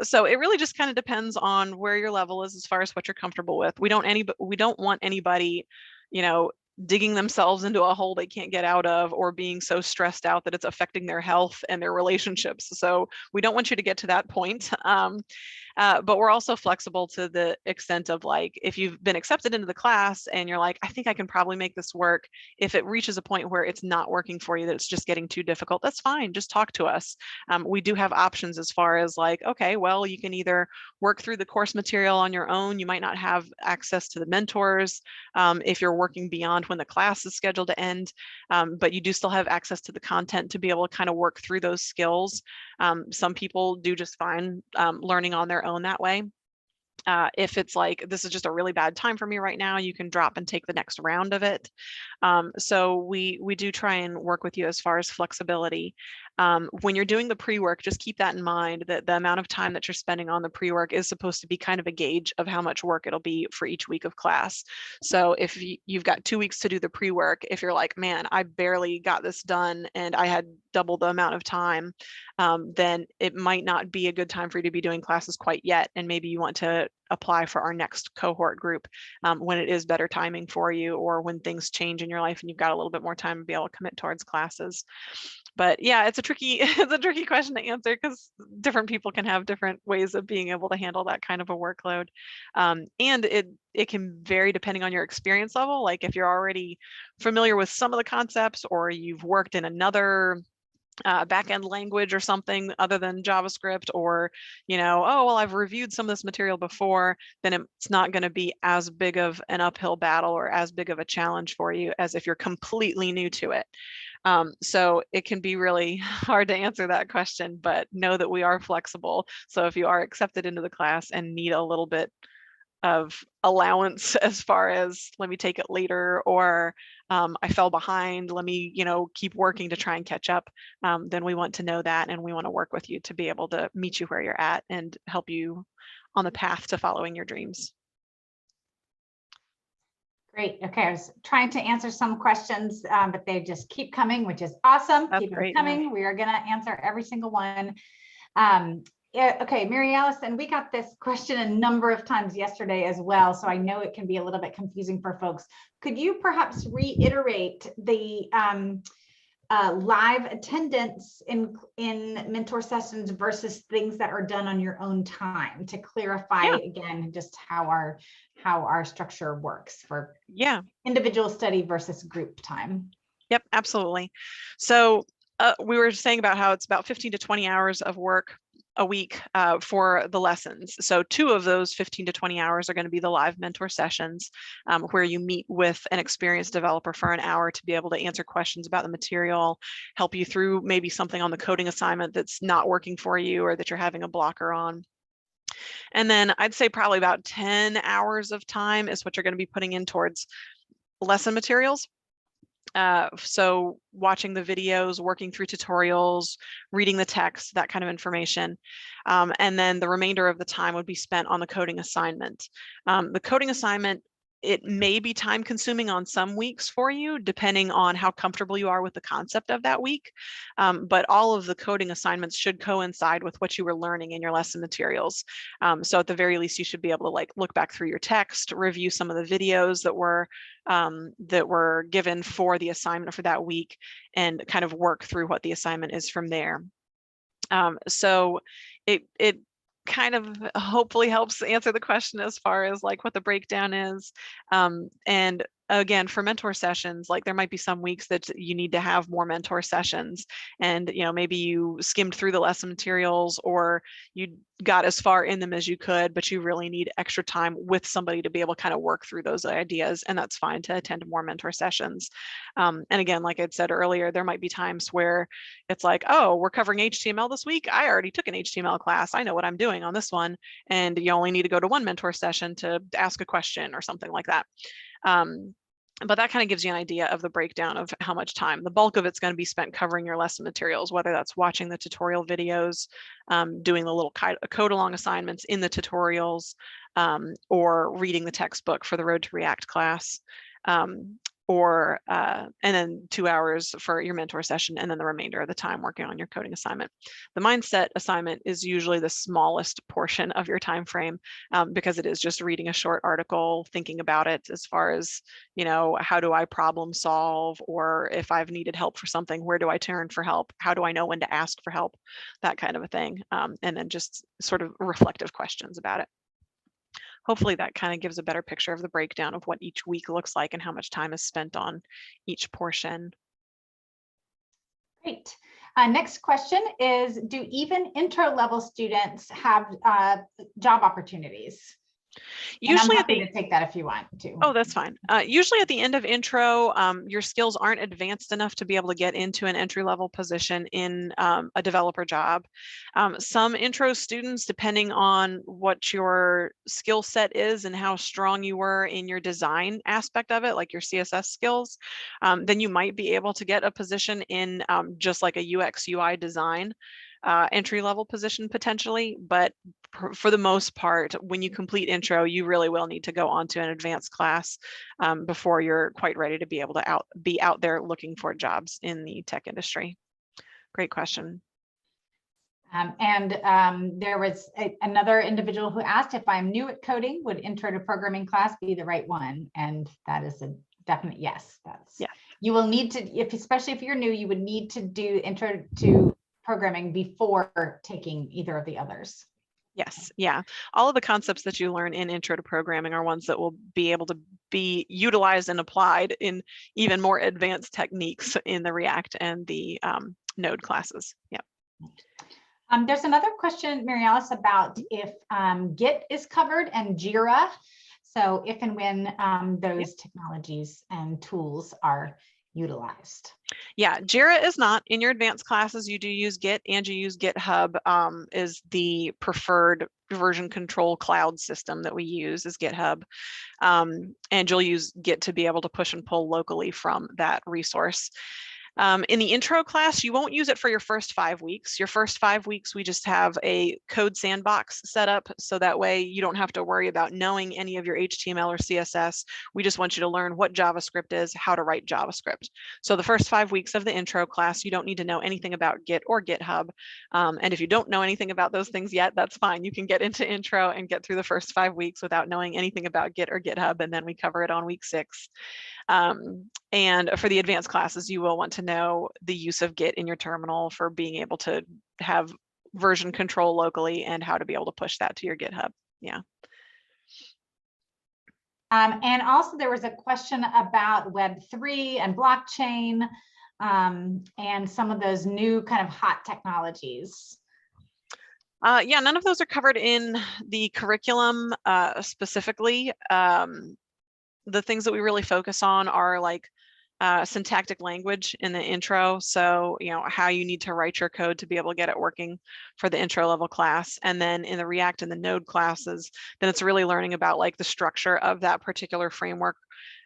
So it really just kind of depends on where your level is as far as what you're comfortable with. We don't want anybody, you know, digging themselves into a hole they can't get out of, or being so stressed out that it's affecting their health and their relationships. So we don't want you to get to that point. But we're also flexible to the extent of like, if you've been accepted into the class and you're like, I think I can probably make this work. If it reaches a point where it's not working for you, that it's just getting too difficult, that's fine. Just talk to us. We do have options as far as like, okay, well, you can either work through the course material on your own. You might not have access to the mentors if you're working beyond when the class is scheduled to end, but you do still have access to the content to be able to kind of work through those skills. Some people do just fine learning on their own that way. If it's like, this is just a really bad time for me right now, you can drop and take the next round of it. So we do try and work with you as far as flexibility. When you're doing the pre-work, just keep that in mind, that the amount of time that you're spending on the pre-work is supposed to be kind of a gauge of how much work it'll be for each week of class. So if you've got 2 weeks to do the pre-work, if you're like, man, I barely got this done and I had double the amount of time, then it might not be a good time for you to be doing classes quite yet. And maybe you want to apply for our next cohort group when it is better timing for you, or when things change in your life and you've got a little bit more time to be able to commit towards classes. But yeah, it's a tricky question to answer because different people can have different ways of being able to handle that kind of a workload. And it can vary depending on your experience level. Like if you're already familiar with some of the concepts, or you've worked in another back-end language or something other than JavaScript, or, oh, well, I've reviewed some of this material before, then it's not going to be as big of an uphill battle or as big of a challenge for you as if you're completely new to it. So it can be really hard to answer that question, but know that we are flexible. So if you are accepted into the class and need a little bit of allowance as far as, let me take it later, or I fell behind, let me keep working to try and catch up, then we want to know that, and we want to work with you to be able to meet you where you're at and help you on the path to following your dreams. Great. Okay, I was trying to answer some questions, but they just keep coming, which is awesome. That's keep great, them coming. yeah. We are going to answer every single one. Yeah, okay, Mary Allison, we got this question a number of times yesterday as well, so I know it can be a little bit confusing for folks. Could you perhaps reiterate the live attendance in mentor sessions versus things that are done on your own time, to clarify again just how our structure works for individual study versus group time? Yep, absolutely. So we were saying about how it's about 15 to 20 hours of work a week for the lessons. So 2 of those 15 to 20 hours are going to be the live mentor sessions, where you meet with an experienced developer for an hour to be able to answer questions about the material, help you through maybe something on the coding assignment that's not working for you or that you're having a blocker on. And then I'd say probably about 10 hours of time is what you're going to be putting in towards lesson materials. So watching the videos, working through tutorials, reading the text, that kind of information. And then the remainder of the time would be spent on the coding assignment. The coding assignment, it may be time consuming on some weeks for you, depending on how comfortable you are with the concept of that week. But all of the coding assignments should coincide with what you were learning in your lesson materials. So at the very least, you should be able to look back through your text, review some of the videos that were given for the assignment for that week, and kind of work through what the assignment is from there. So it kind of hopefully helps answer the question as far as what the breakdown is. And again, for mentor sessions, like there might be some weeks that you need to have more mentor sessions, and maybe you skimmed through the lesson materials, or you got as far in them as you could, but you really need extra time with somebody to be able to kind of work through those ideas, and that's fine to attend more mentor sessions. And again, like I said earlier, there might be times where it's like, oh, we're covering HTML this week. I already took an HTML class. I know what I'm doing on this one, and you only need to go to one mentor session to ask a question or something like that. But that kind of gives you an idea of the breakdown of how much time. The bulk of it's going to be spent covering your lesson materials, whether that's watching the tutorial videos, doing the little code along assignments in the tutorials, or reading the textbook for the Road to React class. And then 2 hours for your mentor session, and then the remainder of the time working on your coding assignment. The mindset assignment is usually the smallest portion of your time frame, because it is just reading a short article, thinking about it as far as, how do I problem solve, or if I've needed help for something, where do I turn for help? How do I know when to ask for help? That kind of a thing. And then just sort of reflective questions about it. Hopefully that kind of gives a better picture of the breakdown of what each week looks like and how much time is spent on each portion. Great. Next question is, do even intro level students have job opportunities? Usually I'm happy to take that if you want to. Oh, that's fine. Usually at the end of intro, your skills aren't advanced enough to be able to get into an entry-level position in a developer job. Some intro students, depending on what your skill set is and how strong you were in your design aspect of it, like your CSS skills, then you might be able to get a position in just like a UX UI design entry-level position potentially, but for the most part, when you complete intro, you really will need to go on to an advanced class before you're quite ready to be able to be out there looking for jobs in the tech industry. Great question. There was another individual who asked, if I'm new at coding, would intro to programming class be the right one? And that is a definite yes. You will need to, especially if you're new, you would need to do intro to programming before taking either of the others. Yes, yeah. All of the concepts that you learn in Intro to Programming are ones that will be able to be utilized and applied in even more advanced techniques in the React and the Node classes. Yeah. There's another question, Mary Alice, about if Git is covered and Jira. So if and when those technologies and tools are utilized. Yeah, Jira is not. In your advanced classes, you do use Git, and you use GitHub is the preferred version control cloud system that we use is GitHub. And you'll use Git to be able to push and pull locally from that resource. In the intro class, you won't use it for your first 5 weeks. Your first 5 weeks, we just have a code sandbox set up, so that way you don't have to worry about knowing any of your HTML or CSS. We just want you to learn what JavaScript is, how to write JavaScript. So the first 5 weeks of the intro class, you don't need to know anything about Git or GitHub. And if you don't know anything about those things yet, that's fine. You can get into intro and get through the first 5 weeks without knowing anything about Git or GitHub, and then we cover it on week 6. And for the advanced classes, you will want to know the use of Git in your terminal for being able to have version control locally and how to be able to push that to your GitHub. Yeah. And also there was a question about Web3 and blockchain and some of those new kind of hot technologies. Yeah, none of those are covered in the curriculum specifically. The things that we really focus on are like syntactic language in the intro. So, how you need to write your code to be able to get it working for the intro level class. And then in the React and the Node classes, then it's really learning about like the structure of that particular framework,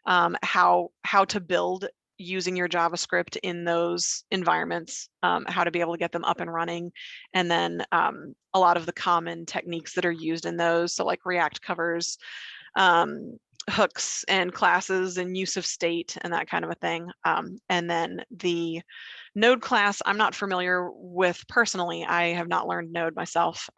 how to build using your JavaScript in those environments, how to be able to get them up and running. And then a lot of the common techniques that are used in those. So like React covers hooks and classes and use of state and that kind of a thing. And then the Node class, I'm not familiar with personally. I have not learned Node myself.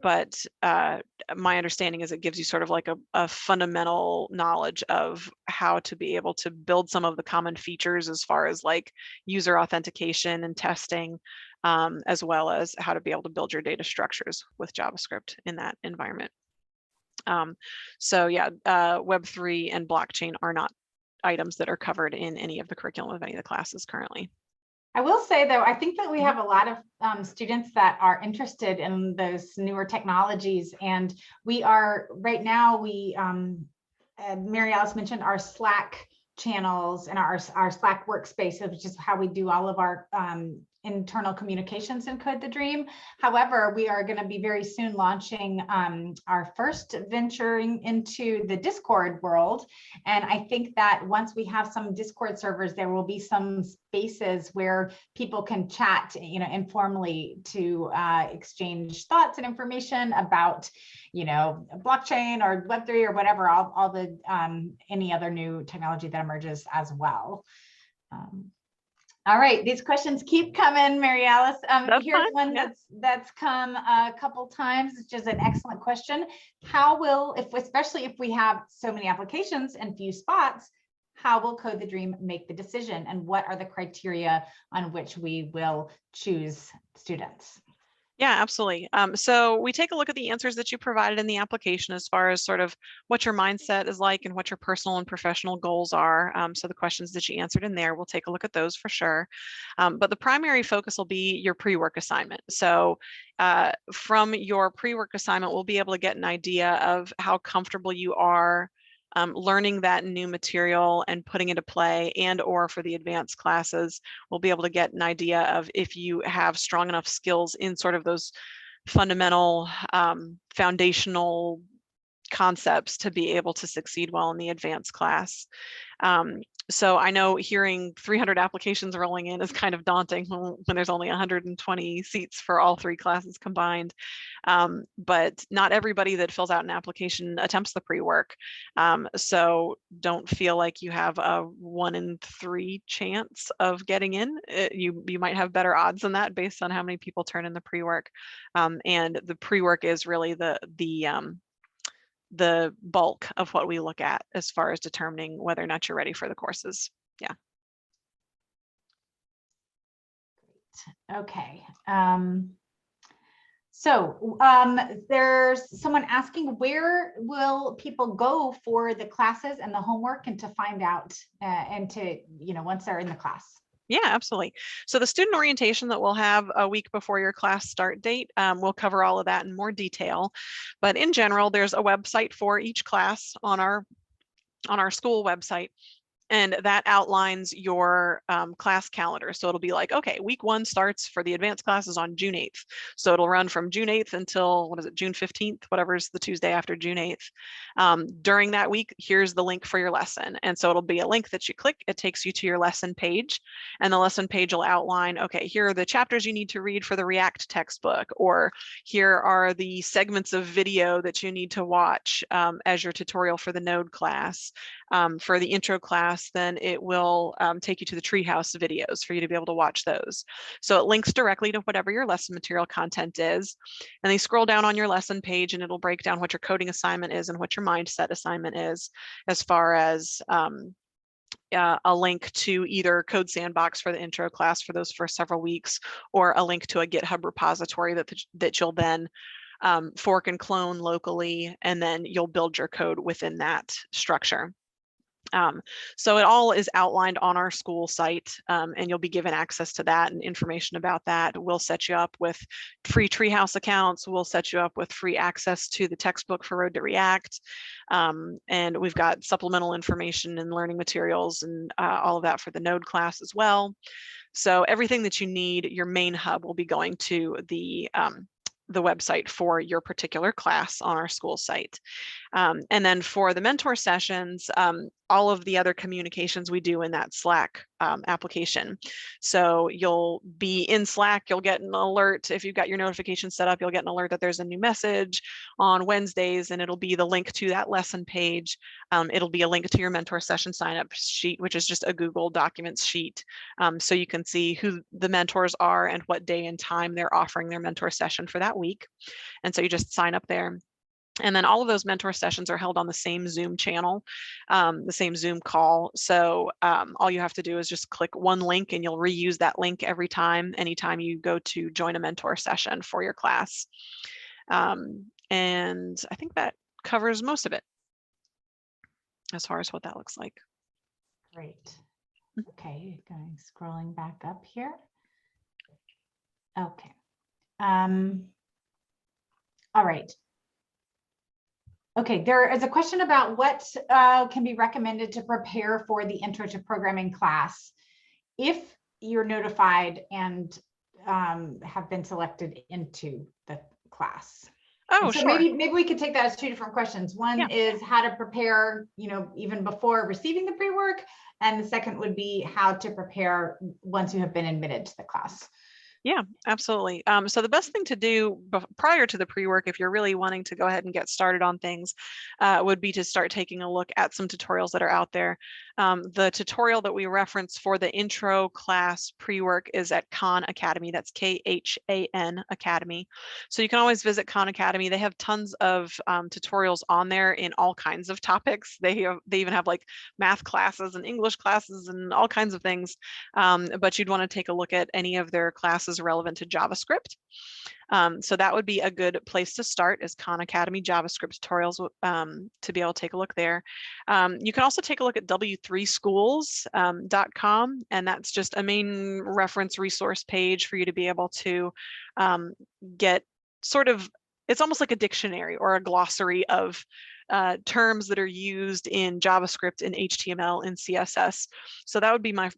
But my understanding is it gives you sort of like a fundamental knowledge of how to be able to build some of the common features as far as like user authentication and testing, as well as how to be able to build your data structures with JavaScript in that environment. So yeah, Web3 and blockchain are not items that are covered in any of the curriculum of any of the classes currently. I will say, though, I think that we have a lot of students that are interested in those newer technologies. And we are right now, Mary Alice mentioned our Slack channels and our Slack workspace, which is how we do all of our internal communications in Code the Dream. However, we are going to be very soon launching our first venturing into the Discord world. And I think that once we have some Discord servers, there will be some spaces where people can chat, informally to exchange thoughts and information about, blockchain or Web3 or whatever, all the any other new technology that emerges as well. All right, these questions keep coming, Mary Alice. Here's fine. one that's come a couple times, which is an excellent question. How will, especially if we have so many applications and few spots, how will Code the Dream make the decision, and what are the criteria on which we will choose students? Yeah, absolutely. So we take a look at the answers that you provided in the application as far as sort of what your mindset is like and what your personal and professional goals are. So the questions that you answered in there, we'll take a look at those for sure. But the primary focus will be your pre-work assignment. So from your pre-work assignment, we'll be able to get an idea of how comfortable you are learning that new material and putting it to play, and or for the advanced classes, we'll be able to get an idea of if you have strong enough skills in sort of those fundamental foundational concepts to be able to succeed well in the advanced class. So I know hearing 300 applications rolling in is kind of daunting when there's only 120 seats for all 3 classes combined. But not everybody that fills out an application attempts the pre-work. So don't feel like you have a 1 in 3 chance of getting in. You might have better odds than that based on how many people turn in the pre-work. And the pre-work is really the bulk of what we look at as far as determining whether or not you're ready for the courses. Yeah. Great. Okay. So there's someone asking, where will people go for the classes and the homework, and to find out and to, once they're in the class? Yeah, absolutely. So the student orientation that we'll have a week before your class start date, we'll cover all of that in more detail. But in general, there's a website for each class on our school website. And that outlines your class calendar. So it'll be like, okay, week 1 starts for the advanced classes on June 8th. So it'll run from June 8th until, what is it, June 15th, whatever's the Tuesday after June 8th. During that week, here's the link for your lesson. And so it'll be a link that you click, it takes you to your lesson page, and the lesson page will outline, okay, here are the chapters you need to read for the React textbook, or here are the segments of video that you need to watch as your tutorial for the Node class. For the intro class, then it will take you to the Treehouse videos for you to be able to watch those. So it links directly to whatever your lesson material content is. And they scroll down on your lesson page and it'll break down what your coding assignment is and what your mindset assignment is, as far as a link to either Code Sandbox for the intro class for those first several weeks, or a link to a GitHub repository that you'll then fork and clone locally, and then you'll build your code within that structure. So it all is outlined on our school site, and you'll be given access to that and information about that. We'll set you up with free Treehouse accounts. We'll set you up with free access to the textbook for Road to React. And we've got supplemental information and learning materials and all of that for the Node class as well. So everything that you need, your main hub will be going to the website for your particular class on our school site. And then for the mentor sessions, all of the other communications we do in that Slack application. So you'll be in Slack, you'll get an alert. If you've got your notification set up, you'll get an alert that there's a new message on Wednesdays, and it'll be the link to that lesson page. It'll be a link to your mentor session sign-up sheet, which is just a Google Documents sheet. So you can see who the mentors are and what day and time they're offering their mentor session for that week. And so you just sign up there. And then all of those mentor sessions are held on the same Zoom channel, the same Zoom call. So all you have to do is just click one link and you'll reuse that link every time, anytime you go to join a mentor session for your class. And I think that covers most of it as far as what that looks like. Great. Okay, scrolling back up here. Okay. All right. Okay, there is a question about what can be recommended to prepare for the Intro to Programming class if you're notified and have been selected into the class. Oh, so sure. maybe we could take that as two different questions. One is how to prepare, even before receiving the pre-work, and the second would be how to prepare once you have been admitted to the class. Yeah, absolutely. So the best thing to do prior to the pre-work, if you're really wanting to go ahead and get started on things, would be to start taking a look at some tutorials that are out there. The tutorial that we reference for the intro class pre-work is at Khan Academy. That's KHAN Academy. So you can always visit Khan Academy. They have tons of tutorials on there in all kinds of topics. They even have like math classes and English classes and all kinds of things. But you'd want to take a look at any of their classes relevant to JavaScript. So that would be a good place to start, is Khan Academy JavaScript tutorials, to be able to take a look there. You can also take a look at w3schools.com, and that's just a main reference resource page for you to be able to get sort of, it's almost like a dictionary or a glossary of terms that are used in JavaScript, in HTML, and CSS. So that would be my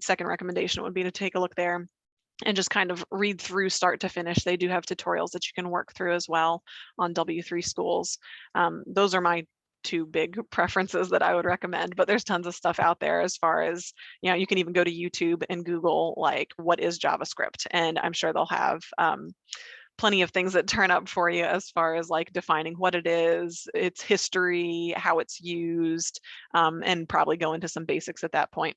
second recommendation, would be to take a look there and just kind of read through start to finish. They do have tutorials that you can work through as well on W3 Schools. Those are my two big preferences that I would recommend, but there's tons of stuff out there as far as, you can even go to YouTube and Google like, what is JavaScript? And I'm sure they'll have plenty of things that turn up for you as far as like defining what it is, its history, how it's used, and probably go into some basics at that point.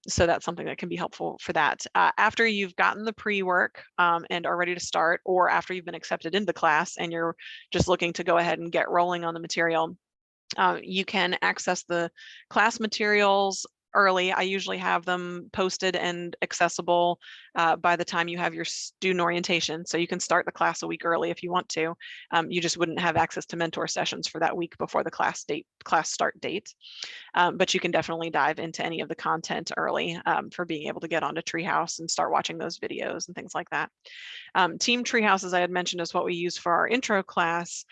So that's something that can be helpful for that. After you've gotten the pre-work and are ready to start, or after you've been accepted into the class and you're just looking to go ahead and get rolling on the material, you can access the class materials early. I usually have them posted and accessible by the time you have your student orientation. So you can start the class a week early if you want to. You just wouldn't have access to mentor sessions for that week before the class start date. But you can definitely dive into any of the content early for being able to get onto Treehouse and start watching those videos and things like that. Team Treehouse, as I had mentioned, is what we use for our intro class.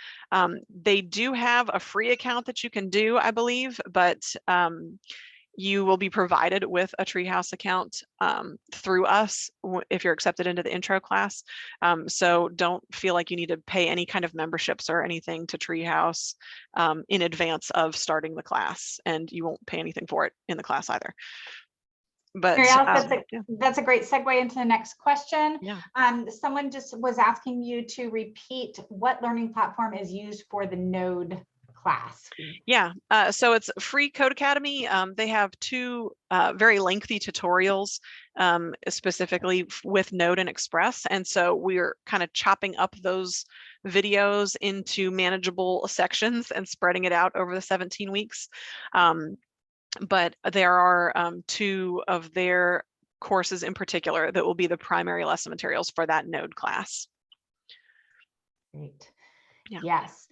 They do have a free account that you can do, I believe, but you will be provided with a Treehouse account through us if you're accepted into the intro class. So don't feel like you need to pay any kind of memberships or anything to Treehouse in advance of starting the class, and you won't pay anything for it in the class either. But that's a great segue into the next question. Yeah. Someone just was asking you to repeat what learning platform is used for the Node class. Yeah, so it's free Code Academy. They have two very lengthy tutorials specifically with Node and Express. And so we're kind of chopping up those videos into manageable sections and spreading it out over the 17 weeks. But there are two of their courses in particular that will be the primary lesson materials for that Node class. Great. Yeah. Yes.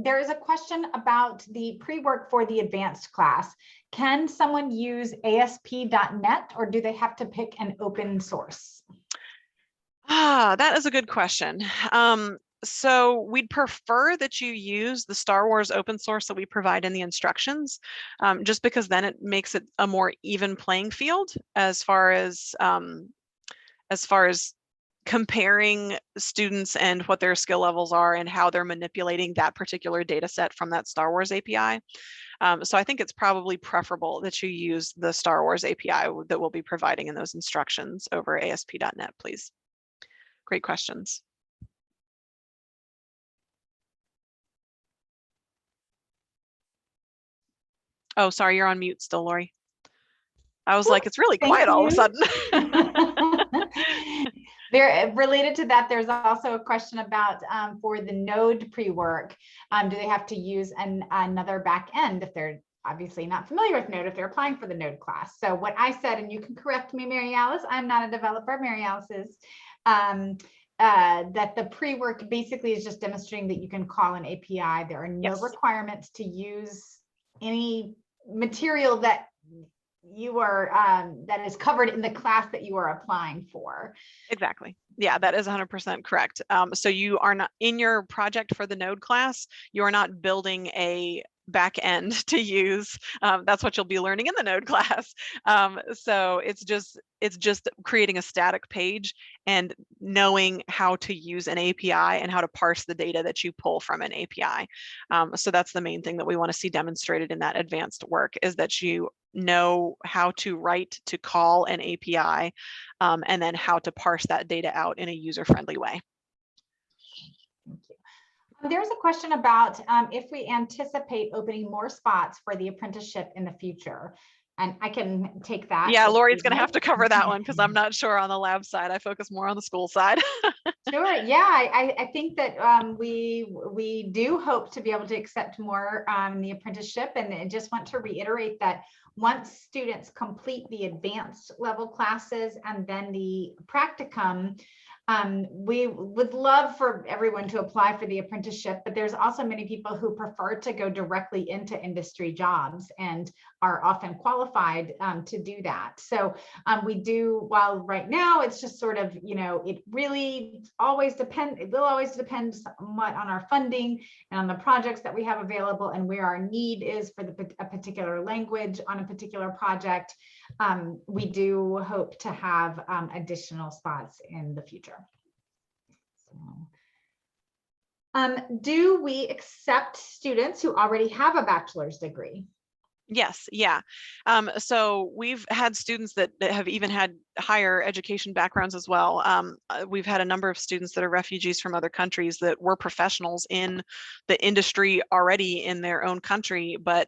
There is a question about the pre-work for the advanced class. Can someone use ASP.NET, or do they have to pick an open source? That is a good question. So we'd prefer that you use the Star Wars open source that we provide in the instructions, just because then it makes it a more even playing field as far as comparing students and what their skill levels are and how they're manipulating that particular data set from that Star Wars API. So I think it's probably preferable that you use the Star Wars API that we'll be providing in those instructions over ASP.NET, please. Great questions. Oh, sorry, you're on mute still, Lori. I was like, it's really quiet all of a sudden. There, related to that, there's also a question about for the Node pre-work, do they have to use another back end if they're obviously not familiar with Node, if they're applying for the Node class? So what I said, and you can correct me, Mary Alice, I'm not a developer, Mary Alice is, that the pre-work basically is just demonstrating that you can call an API. There are no Yes. requirements to use any material that you are that is covered in the class that you are applying for. Exactly. Yeah, that is 100% correct. So you are not in your project for the node class, you are not building a back end to use. That's what you'll be learning in the node class. So it's just creating a static page and knowing how to use an API and how to parse the data that you pull from an API. So that's the main thing that we want to see demonstrated in that advanced work, is that you know how to write to call an API, and then how to parse that data out in a user-friendly way. Thank you. There's a question about if we anticipate opening more spots for the apprenticeship in the future. And I can take that. Yeah, Lori's going to have to cover that one because I'm not sure on the lab side. I focus more on the school side. Sure. Yeah, I think that we do hope to be able to accept more in the apprenticeship, and I just want to reiterate that once students complete the advanced level classes and then the practicum, we would love for everyone to apply for the apprenticeship, but there's also many people who prefer to go directly into industry jobs and are often qualified to do that. So we do, while right now it's just sort of, it really always depend, it will always depend somewhat on our funding and on the projects that we have available and where our need is for a particular language on a particular project. We do hope to have additional spots in the future. So, do we accept students who already have a bachelor's degree? Yes, yeah. So we've had students that have even had higher education backgrounds as well. We've had a number of students that are refugees from other countries that were professionals in the industry already in their own country, but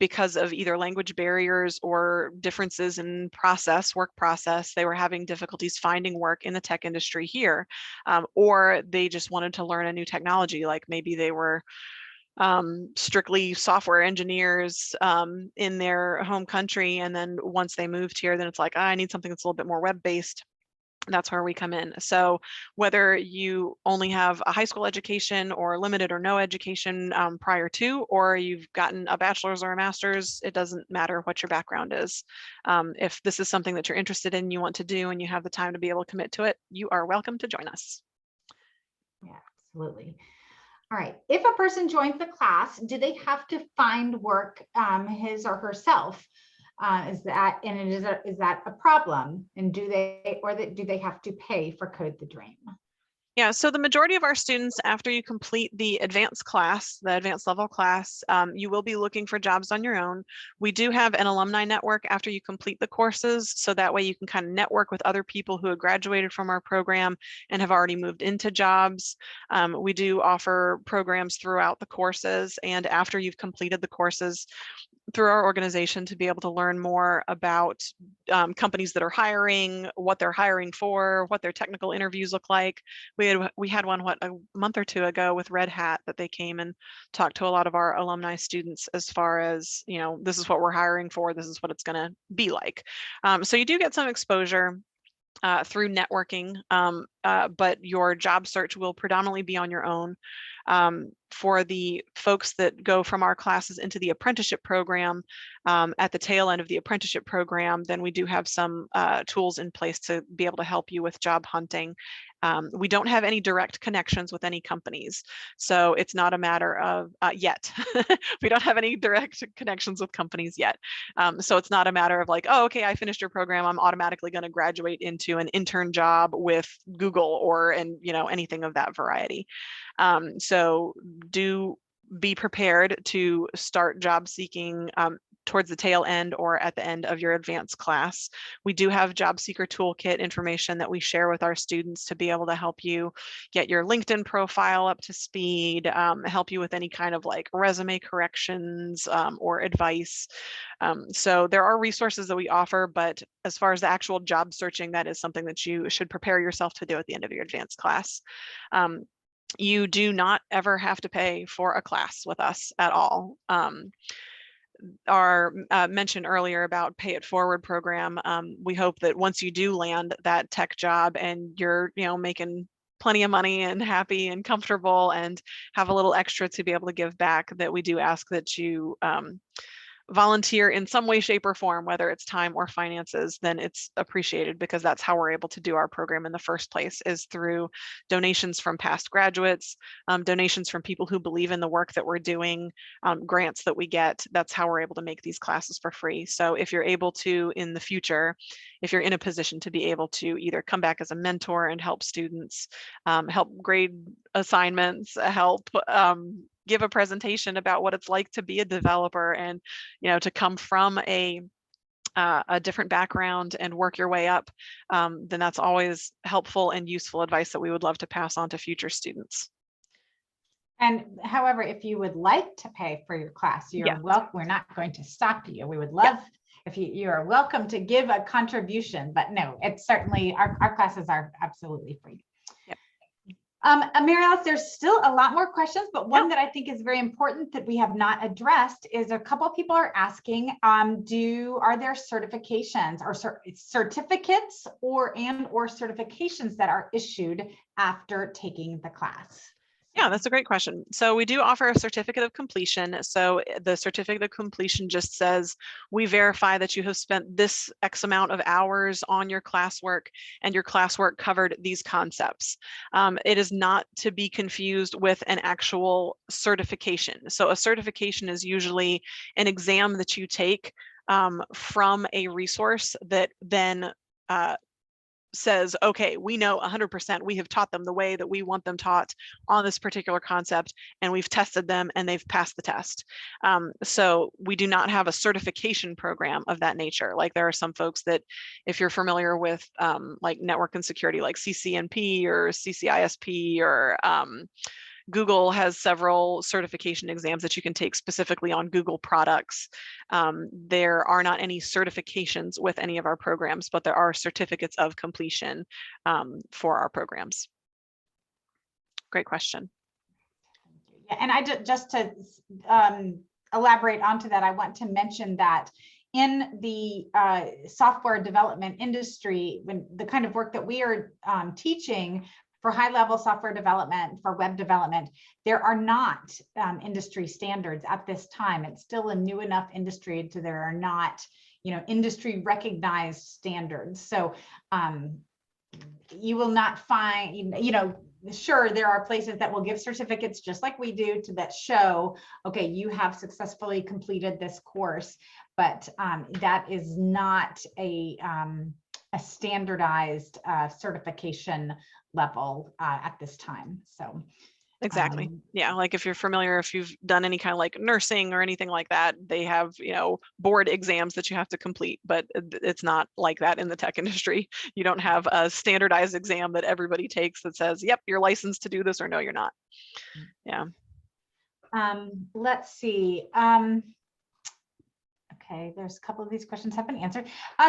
because of either language barriers or differences in work process, they were having difficulties finding work in the tech industry here, or they just wanted to learn a new technology, like maybe they were strictly software engineers in their home country. And then once they moved here, then it's like, I need something that's a little bit more web-based. That's where we come in. So whether you only have a high school education or limited or no education prior to, or you've gotten a bachelor's or a master's, it doesn't matter what your background is. If this is something that you're interested in, you want to do, and you have the time to be able to commit to it, you are welcome to join us. Yeah, absolutely. All right. If a person joins the class, do they have to find work his or herself? Is that a problem? And do they have to pay for Code the Dream? Yeah, so the majority of our students, after you complete the advanced class, the advanced level class, you will be looking for jobs on your own. We do have an alumni network after you complete the courses, so that way you can kind of network with other people who have graduated from our program and have already moved into jobs. We do offer programs throughout the courses, and after you've completed the courses, through our organization, to be able to learn more about companies that are hiring, what they're hiring for, what their technical interviews look like. We had one a month or two ago with Red Hat, that they came and talked to a lot of our alumni students as far as, this is what we're hiring for, this is what it's going to be like. So you do get some exposure through networking, but your job search will predominantly be on your own. For the folks that go from our classes into the apprenticeship program, at the tail end of the apprenticeship program, then we do have some tools in place to be able to help you with job hunting. We don't have any direct connections with any companies, so it's not a matter of yet. We don't have any direct connections with companies yet. So it's not a matter of like, oh, okay, I finished your program, I'm automatically going to graduate into an intern job with Google or anything of that variety. So do be prepared to start job seeking towards the tail end or at the end of your advanced class. We do have job seeker toolkit information that we share with our students to be able to help you get your LinkedIn profile up to speed, help you with any kind of like resume corrections or advice. So there are resources that we offer, but as far as the actual job searching, that is something that you should prepare yourself to do at the end of your advanced class. You do not ever have to pay for a class with us at all. our mention earlier about pay it forward program, we hope that once you do land that tech job and you're, making plenty of money and happy and comfortable and have a little extra to be able to give back, that we do ask that you volunteer in some way, shape, or form, whether it's time or finances, then it's appreciated, because that's how we're able to do our program in the first place, is through donations from past graduates, donations from people who believe in the work that we're doing, grants that we get. That's how we're able to make these classes for free. So if you're able to, in the future, if you're in a position to be able to either come back as a mentor and help students, help grade assignments, help give a presentation about what it's like to be a developer, and to come from a different background and work your way up, then that's always helpful and useful advice that we would love to pass on to future students. And however, if you would like to pay for your class, you're welcome. We're not going to stop you. We would love if you are welcome to give a contribution, but no, it's certainly our classes are absolutely free. Mary Alice, there's still a lot more questions, but one that I think is very important that we have not addressed is a couple of people are asking, are there certifications or certificates or certifications that are issued after taking the class? Yeah, that's a great question. So we do offer a certificate of completion. So the certificate of completion just says, we verify that you have spent this X amount of hours on your classwork and your classwork covered these concepts. It is not to be confused with an actual certification. So a certification is usually an exam that you take from a resource that then says, okay, we know 100%, we have taught them the way that we want them taught on this particular concept, and we've tested them and they've passed the test. So we do not have a certification program of that nature. Like there are some folks that, if you're familiar with like network and security, like CCNP or CCISP, or Google has several certification exams that you can take specifically on Google products. There are not any certifications with any of our programs, but there are certificates of completion for our programs. Great question. Yeah, and I just to elaborate onto that, I want to mention that in the software development industry, when the kind of work that we are teaching for high-level software development, for web development, there are not industry standards at this time. It's still a new enough industry to there are not, industry recognized standards. So you will not find, sure, there are places that will give certificates just like we do that show, okay, you have successfully completed this course, but that is not a standardized certification level at this time. So exactly. Yeah, like if you're familiar, if you've done any kind of like nursing or anything like that, they have, board exams that you have to complete, but it's not like that in the tech industry. You don't have a standardized exam that everybody takes that says, yep, you're licensed to do this, or no, you're not. Yeah. Let's see. Okay, there's a couple of these questions have been answered.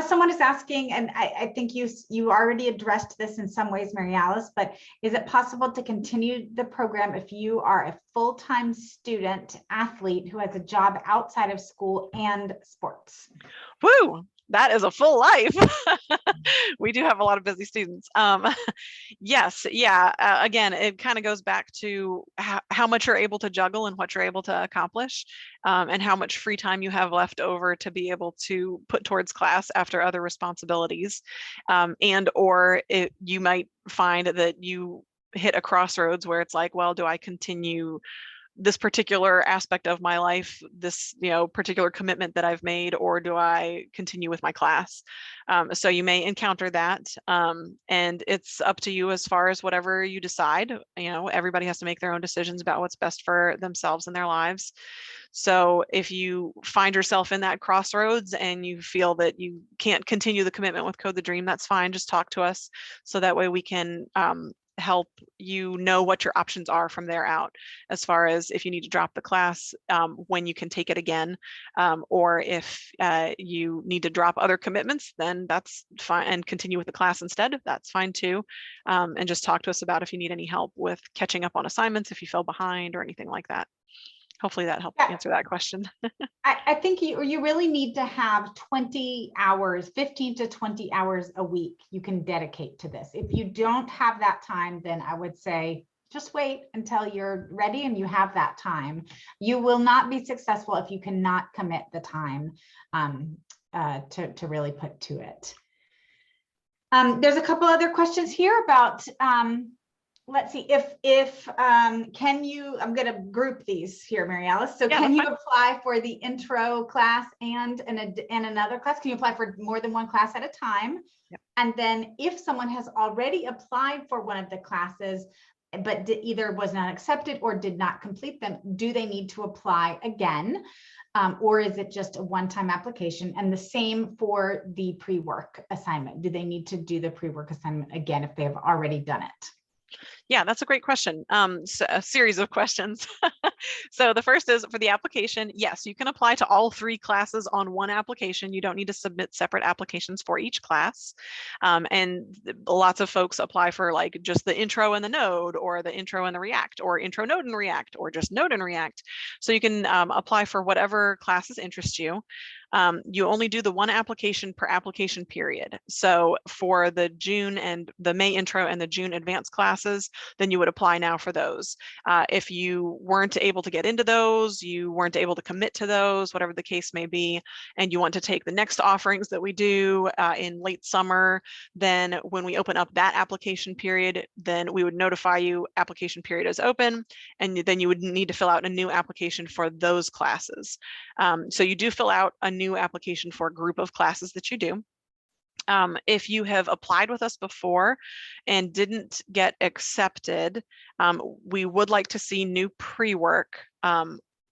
Someone is asking, and I think you already addressed this in some ways, Mary Alice, but is it possible to continue the program if you are a full-time student athlete who has a job outside of school and sports? Woo! That is a full life. We do have a lot of busy students. Yes, yeah. Again, it kind of goes back to how much you're able to juggle and what you're able to accomplish, and how much free time you have left over to be able to put towards class after other responsibilities. Or you might find that you hit a crossroads where it's like, well, do I continue this particular aspect of my life, this particular commitment that I've made, or do I continue with my class? So you may encounter that, and it's up to you as far as whatever you decide. Everybody has to make their own decisions about what's best for themselves and their lives. So if you find yourself in that crossroads and you feel that you can't continue the commitment with Code the Dream, that's fine. Just talk to us, so that way we can help you know what your options are from there out, as far as if you need to drop the class, when you can take it again, or if you need to drop other commitments, then that's fine, and continue with the class instead, that's fine too. And just talk to us about if you need any help with catching up on assignments, if you fell behind or anything like that. Hopefully that helped Yeah. answer that question. I think you really need to have 20 hours, 15 to 20 hours a week you can dedicate to this. If you don't have that time, then I would say just wait until you're ready and you have that time. You will not be successful if you cannot commit the time to really put to it. There's a couple other questions here about let's see can you, I'm going to group these here, Mary Alice. So Yeah, can you apply for the intro class and another class? Can you apply for more than one class at a time? Yep. And then if someone has already applied for one of the classes, but either was not accepted or did not complete them, do they need to apply again? Or is it just a one-time application? And the same for the pre-work assignment. Do they need to do the pre-work assignment again if they have already done it? Yeah, that's a great question. So a series of questions. So the first is for the application. Yes, you can apply to all 3 classes on one application. You don't need to submit separate applications for each class. And lots of folks apply for like just the intro and the Node, or the intro and the React, or intro Node and React, or just Node and React. So you can apply for whatever classes interest you. You only do the one application per application period. So for the June and the May intro and the June advanced classes, then you would apply now for those. If you weren't able to get into those, you weren't able to commit to those, whatever the case may be, and you want to take the next offerings that we do in late summer, then when we open up that application period, then we would notify you application period is open, and then you would need to fill out a new application for those classes. So you do fill out a new application for a group of classes that you do. If you have applied with us before and didn't get accepted, we would like to see new pre-work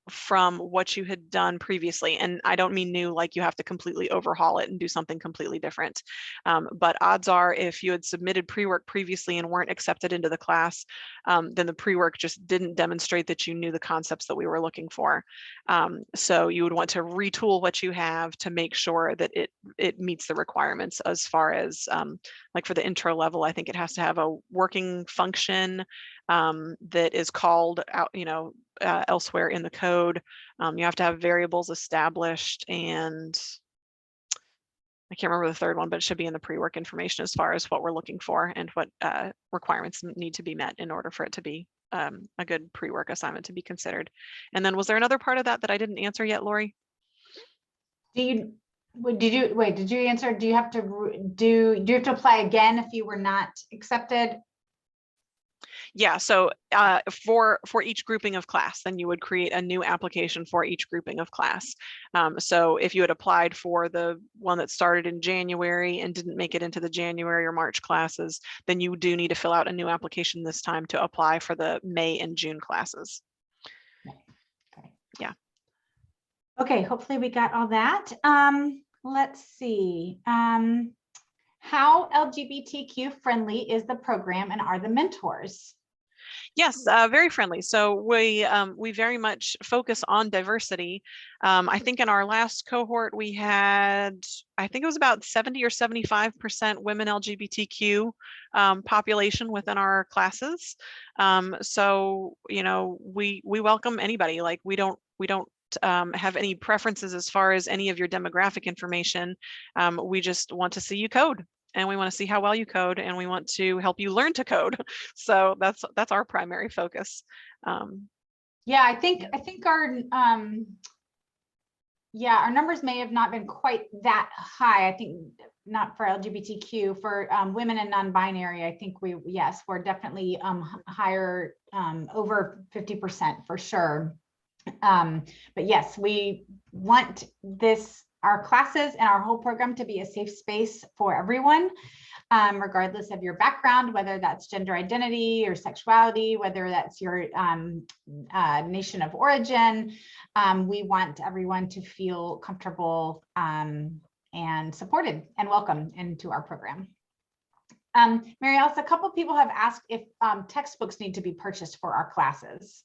from what you had done previously. And I don't mean new like you have to completely overhaul it and do something completely different. But odds are if you had submitted pre-work previously and weren't accepted into the class, then the pre-work just didn't demonstrate that you knew the concepts that we were looking for. So you would want to retool what you have to make sure that it meets the requirements as far as like for the intro level. I think it has to have a working function that is called out, elsewhere in the code. You have to have variables established, and I can't remember the third one, but it should be in the pre-work information as far as what we're looking for and what requirements need to be met in order for it to be a good pre-work assignment to be considered. And then was there another part of that that I didn't answer yet, Lori? Did you answer? Do you have to apply again if you were not accepted? Yeah, so for each grouping of class, then you would create a new application for each grouping of class. So if you had applied for the one that started in January and didn't make it into the January or March classes, then you do need to fill out a new application this time to apply for the May and June classes. Okay. Yeah. Okay, hopefully we got all that. Let's see. How LGBTQ friendly is the program and are the mentors? Yes, very friendly. So we very much focus on diversity. I think in our last cohort we had, I think it was about 70 or 75% women LGBTQ population within our classes. So we welcome anybody. Like we don't have any preferences as far as any of your demographic information. We just want to see you code. And we want to see how well you code, and we want to help you learn to code. So that's our primary focus. Yeah, I think our our numbers may have not been quite that high. I think not for LGBTQ, for women and non-binary. I think we're definitely higher, over 50% for sure. But yes, we want our classes and our whole program to be a safe space for everyone, regardless of your background, whether that's gender identity or sexuality, whether that's your nation of origin. We want everyone to feel comfortable and supported and welcome into our program. Mary Alice, a couple people have asked if textbooks need to be purchased for our classes.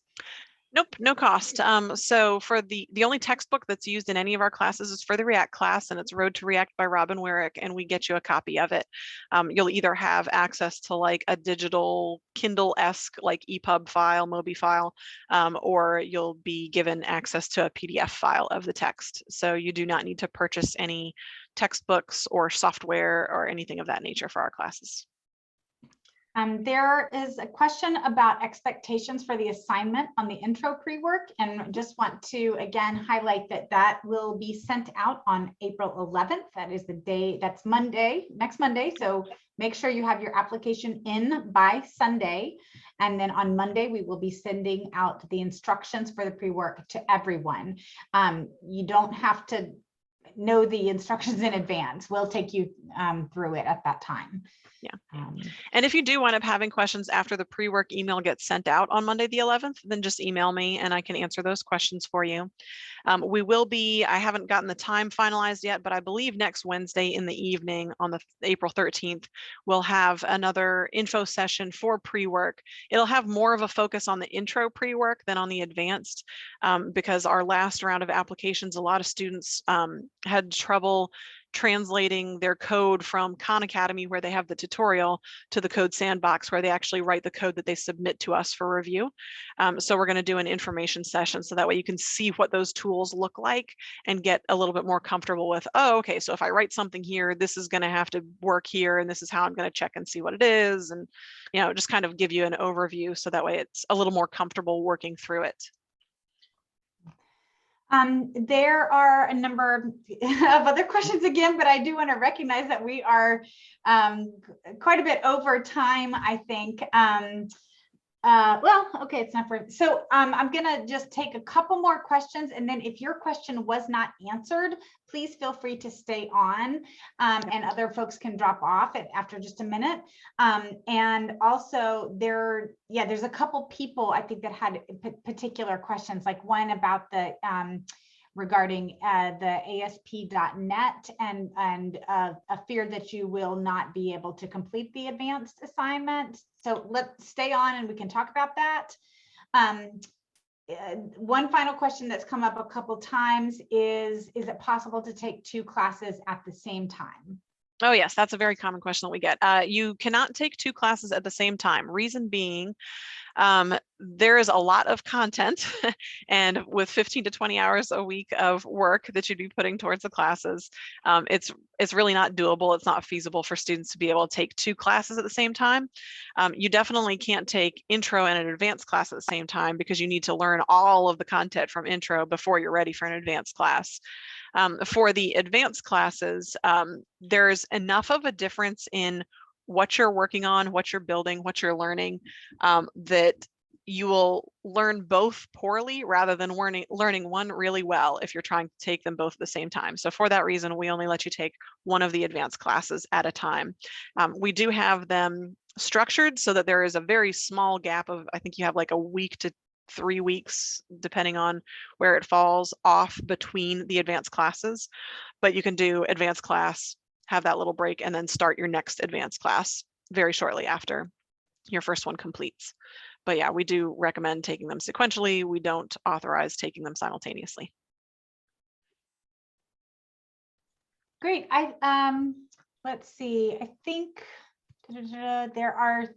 Nope, no cost. So for the only textbook that's used in any of our classes is for the React class, and it's Road to React by Robin Warwick, and we get you a copy of it. You'll either have access to like a digital Kindle-esque like EPUB file, Mobi file, or you'll be given access to a PDF file of the text. So you do not need to purchase any textbooks or software or anything of that nature for our classes. There is a question about expectations for the assignment on the intro pre-work, and just want to again highlight that that will be sent out on April 11th. That is the day, that's Monday, next Monday. So make sure you have your application in by Sunday. And then on Monday, we will be sending out the instructions for the pre-work to everyone. You don't have to know the instructions in advance. We'll take you through it at that time. Yeah. And if you do wind up having questions after the pre-work email gets sent out on Monday the 11th, then just email me and I can answer those questions for you. We will be, I haven't gotten the time finalized yet, but I believe next Wednesday in the evening on the April 13th, we'll have another info session for pre-work. It'll have more of a focus on the intro pre-work than on the advanced, because our last round of applications, a lot of students had trouble translating their code from Khan Academy, where they have the tutorial, to the Code Sandbox, where they actually write the code that they submit to us for review. So we're going to do an information session so that way you can see what those tools look like and get a little bit more comfortable with, oh, okay, so if I write something here, this is going to have to work here, and this is how I'm going to check and see what it is, and just kind of give you an overview so that way it's a little more comfortable working through it. There are a number of other questions again, but I do want to recognize that we are quite a bit over time, I think. Well, okay, it's not for, so I'm gonna just take a couple more questions, and then if your question was not answered, please feel free to stay on, and other folks can drop off after just a minute. And also there's a couple people I think that had particular questions, like one about the regarding the ASP.NET and a fear that you will not be able to complete the advanced assignment. So let's stay on and we can talk about that. One final question that's come up a couple times is it possible to take 2 classes at the same time? Oh, yes, that's a very common question that we get. You cannot take 2 classes at the same time. Reason being, there is a lot of content and with 15 to 20 hours a week of work that you'd be putting towards the classes, it's really not doable. It's not feasible for students to be able to take 2 classes at the same time. You definitely can't take intro and an advanced class at the same time because you need to learn all of the content from intro before you're ready for an advanced class. For the advanced classes, there's enough of a difference in what you're working on, what you're building, what you're learning, that you will learn both poorly rather than learning one really well if you're trying to take them both at the same time. So for that reason, we only let you take one of the advanced classes at a time. We do have them structured so that there is a very small gap of, I think you have like a week to 3 weeks, depending on where it falls off between the advanced classes, but you can do advanced class, have that little break, and then start your next advanced class very shortly after your first one completes. But yeah, we do recommend taking them sequentially. We don't authorize taking them simultaneously. Great. Let's see. I think there are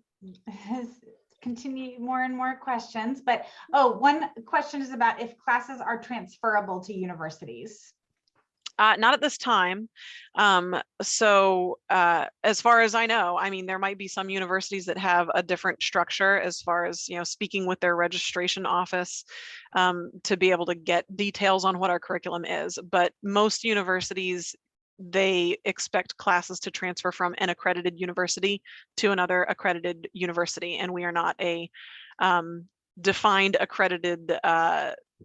continue more and more questions, but one question is about if classes are transferable to universities. Not at this time. So as far as I know, I mean, there might be some universities that have a different structure as far as, speaking with their registration office to be able to get details on what our curriculum is. But most universities, they expect classes to transfer from an accredited university to another accredited university. And we are not a defined accredited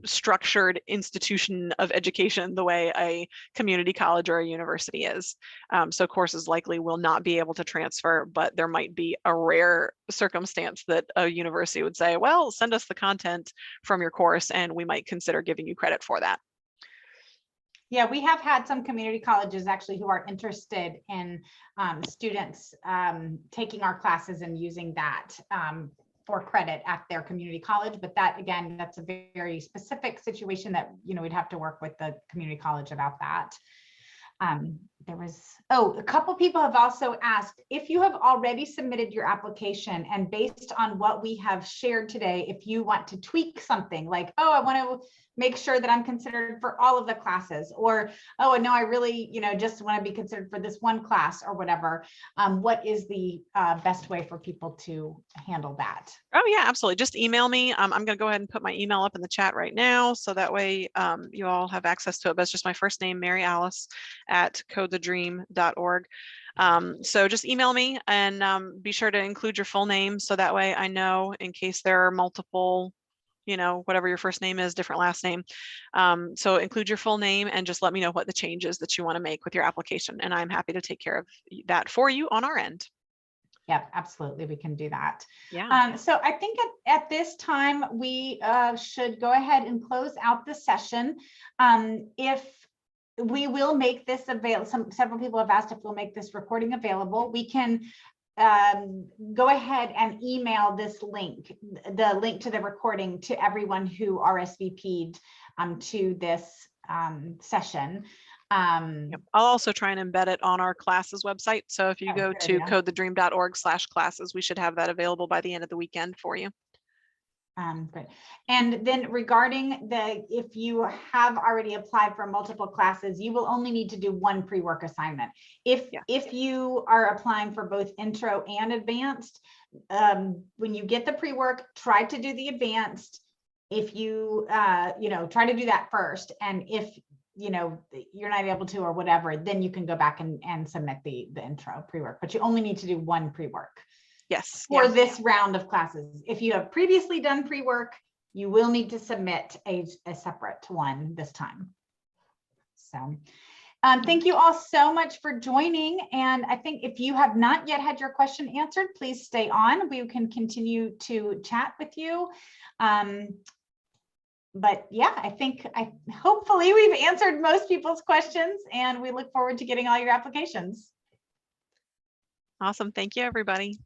structured institution of education the way a community college or a university is. So courses likely will not be able to transfer, but there might be a rare circumstance that a university would say, well, send us the content from your course and we might consider giving you credit for that. Yeah, we have had some community colleges actually who are interested in students taking our classes and using that for credit at their community college. But that, again, that's a very specific situation that, we'd have to work with the community college about that. There was, a couple people have also asked if you have already submitted your application, and based on what we have shared today, if you want to tweak something like, I want to make sure that I'm considered for all of the classes, or, no, I really, just want to be considered for this one class or whatever. What is the best way for people to handle that? Oh yeah, absolutely. Just email me. I'm going to go ahead and put my email up in the chat right now, so that way you all have access to it. But it's just my first name, Mary Alice, at codethedream.org. So just email me, and be sure to include your full name, so that way I know, in case there are multiple, whatever your first name is, different last name. So include your full name and just let me know what the changes that you want to make with your application, and I'm happy to take care of that for you on our end. Yep, absolutely. We can do that. Yeah. So I think at this time, we should go ahead and close out the session. If we will make this available, several people have asked if we'll make this recording available. We can go ahead and email this link, the link to the recording, to everyone who RSVP'd to this session. Yep. I'll also try and embed it on our classes website. So if you go to codethedream.org/classes, we should have that available by the end of the weekend for you. Good. And then regarding if you have already applied for multiple classes, you will only need to do one pre-work assignment. If you are applying for both intro and advanced, when you get the pre-work, try to do the advanced. If you, try to do that first. And if you're not able to, or whatever, then you can go back and submit the intro pre-work, but you only need to do one pre-work. Yes. For this round of classes. If you have previously done pre-work, you will need to submit a separate one this time. So thank you all so much for joining. And I think if you have not yet had your question answered, please stay on. We can continue to chat with you. But yeah, hopefully we've answered most people's questions, and we look forward to getting all your applications. Awesome. Thank you, everybody.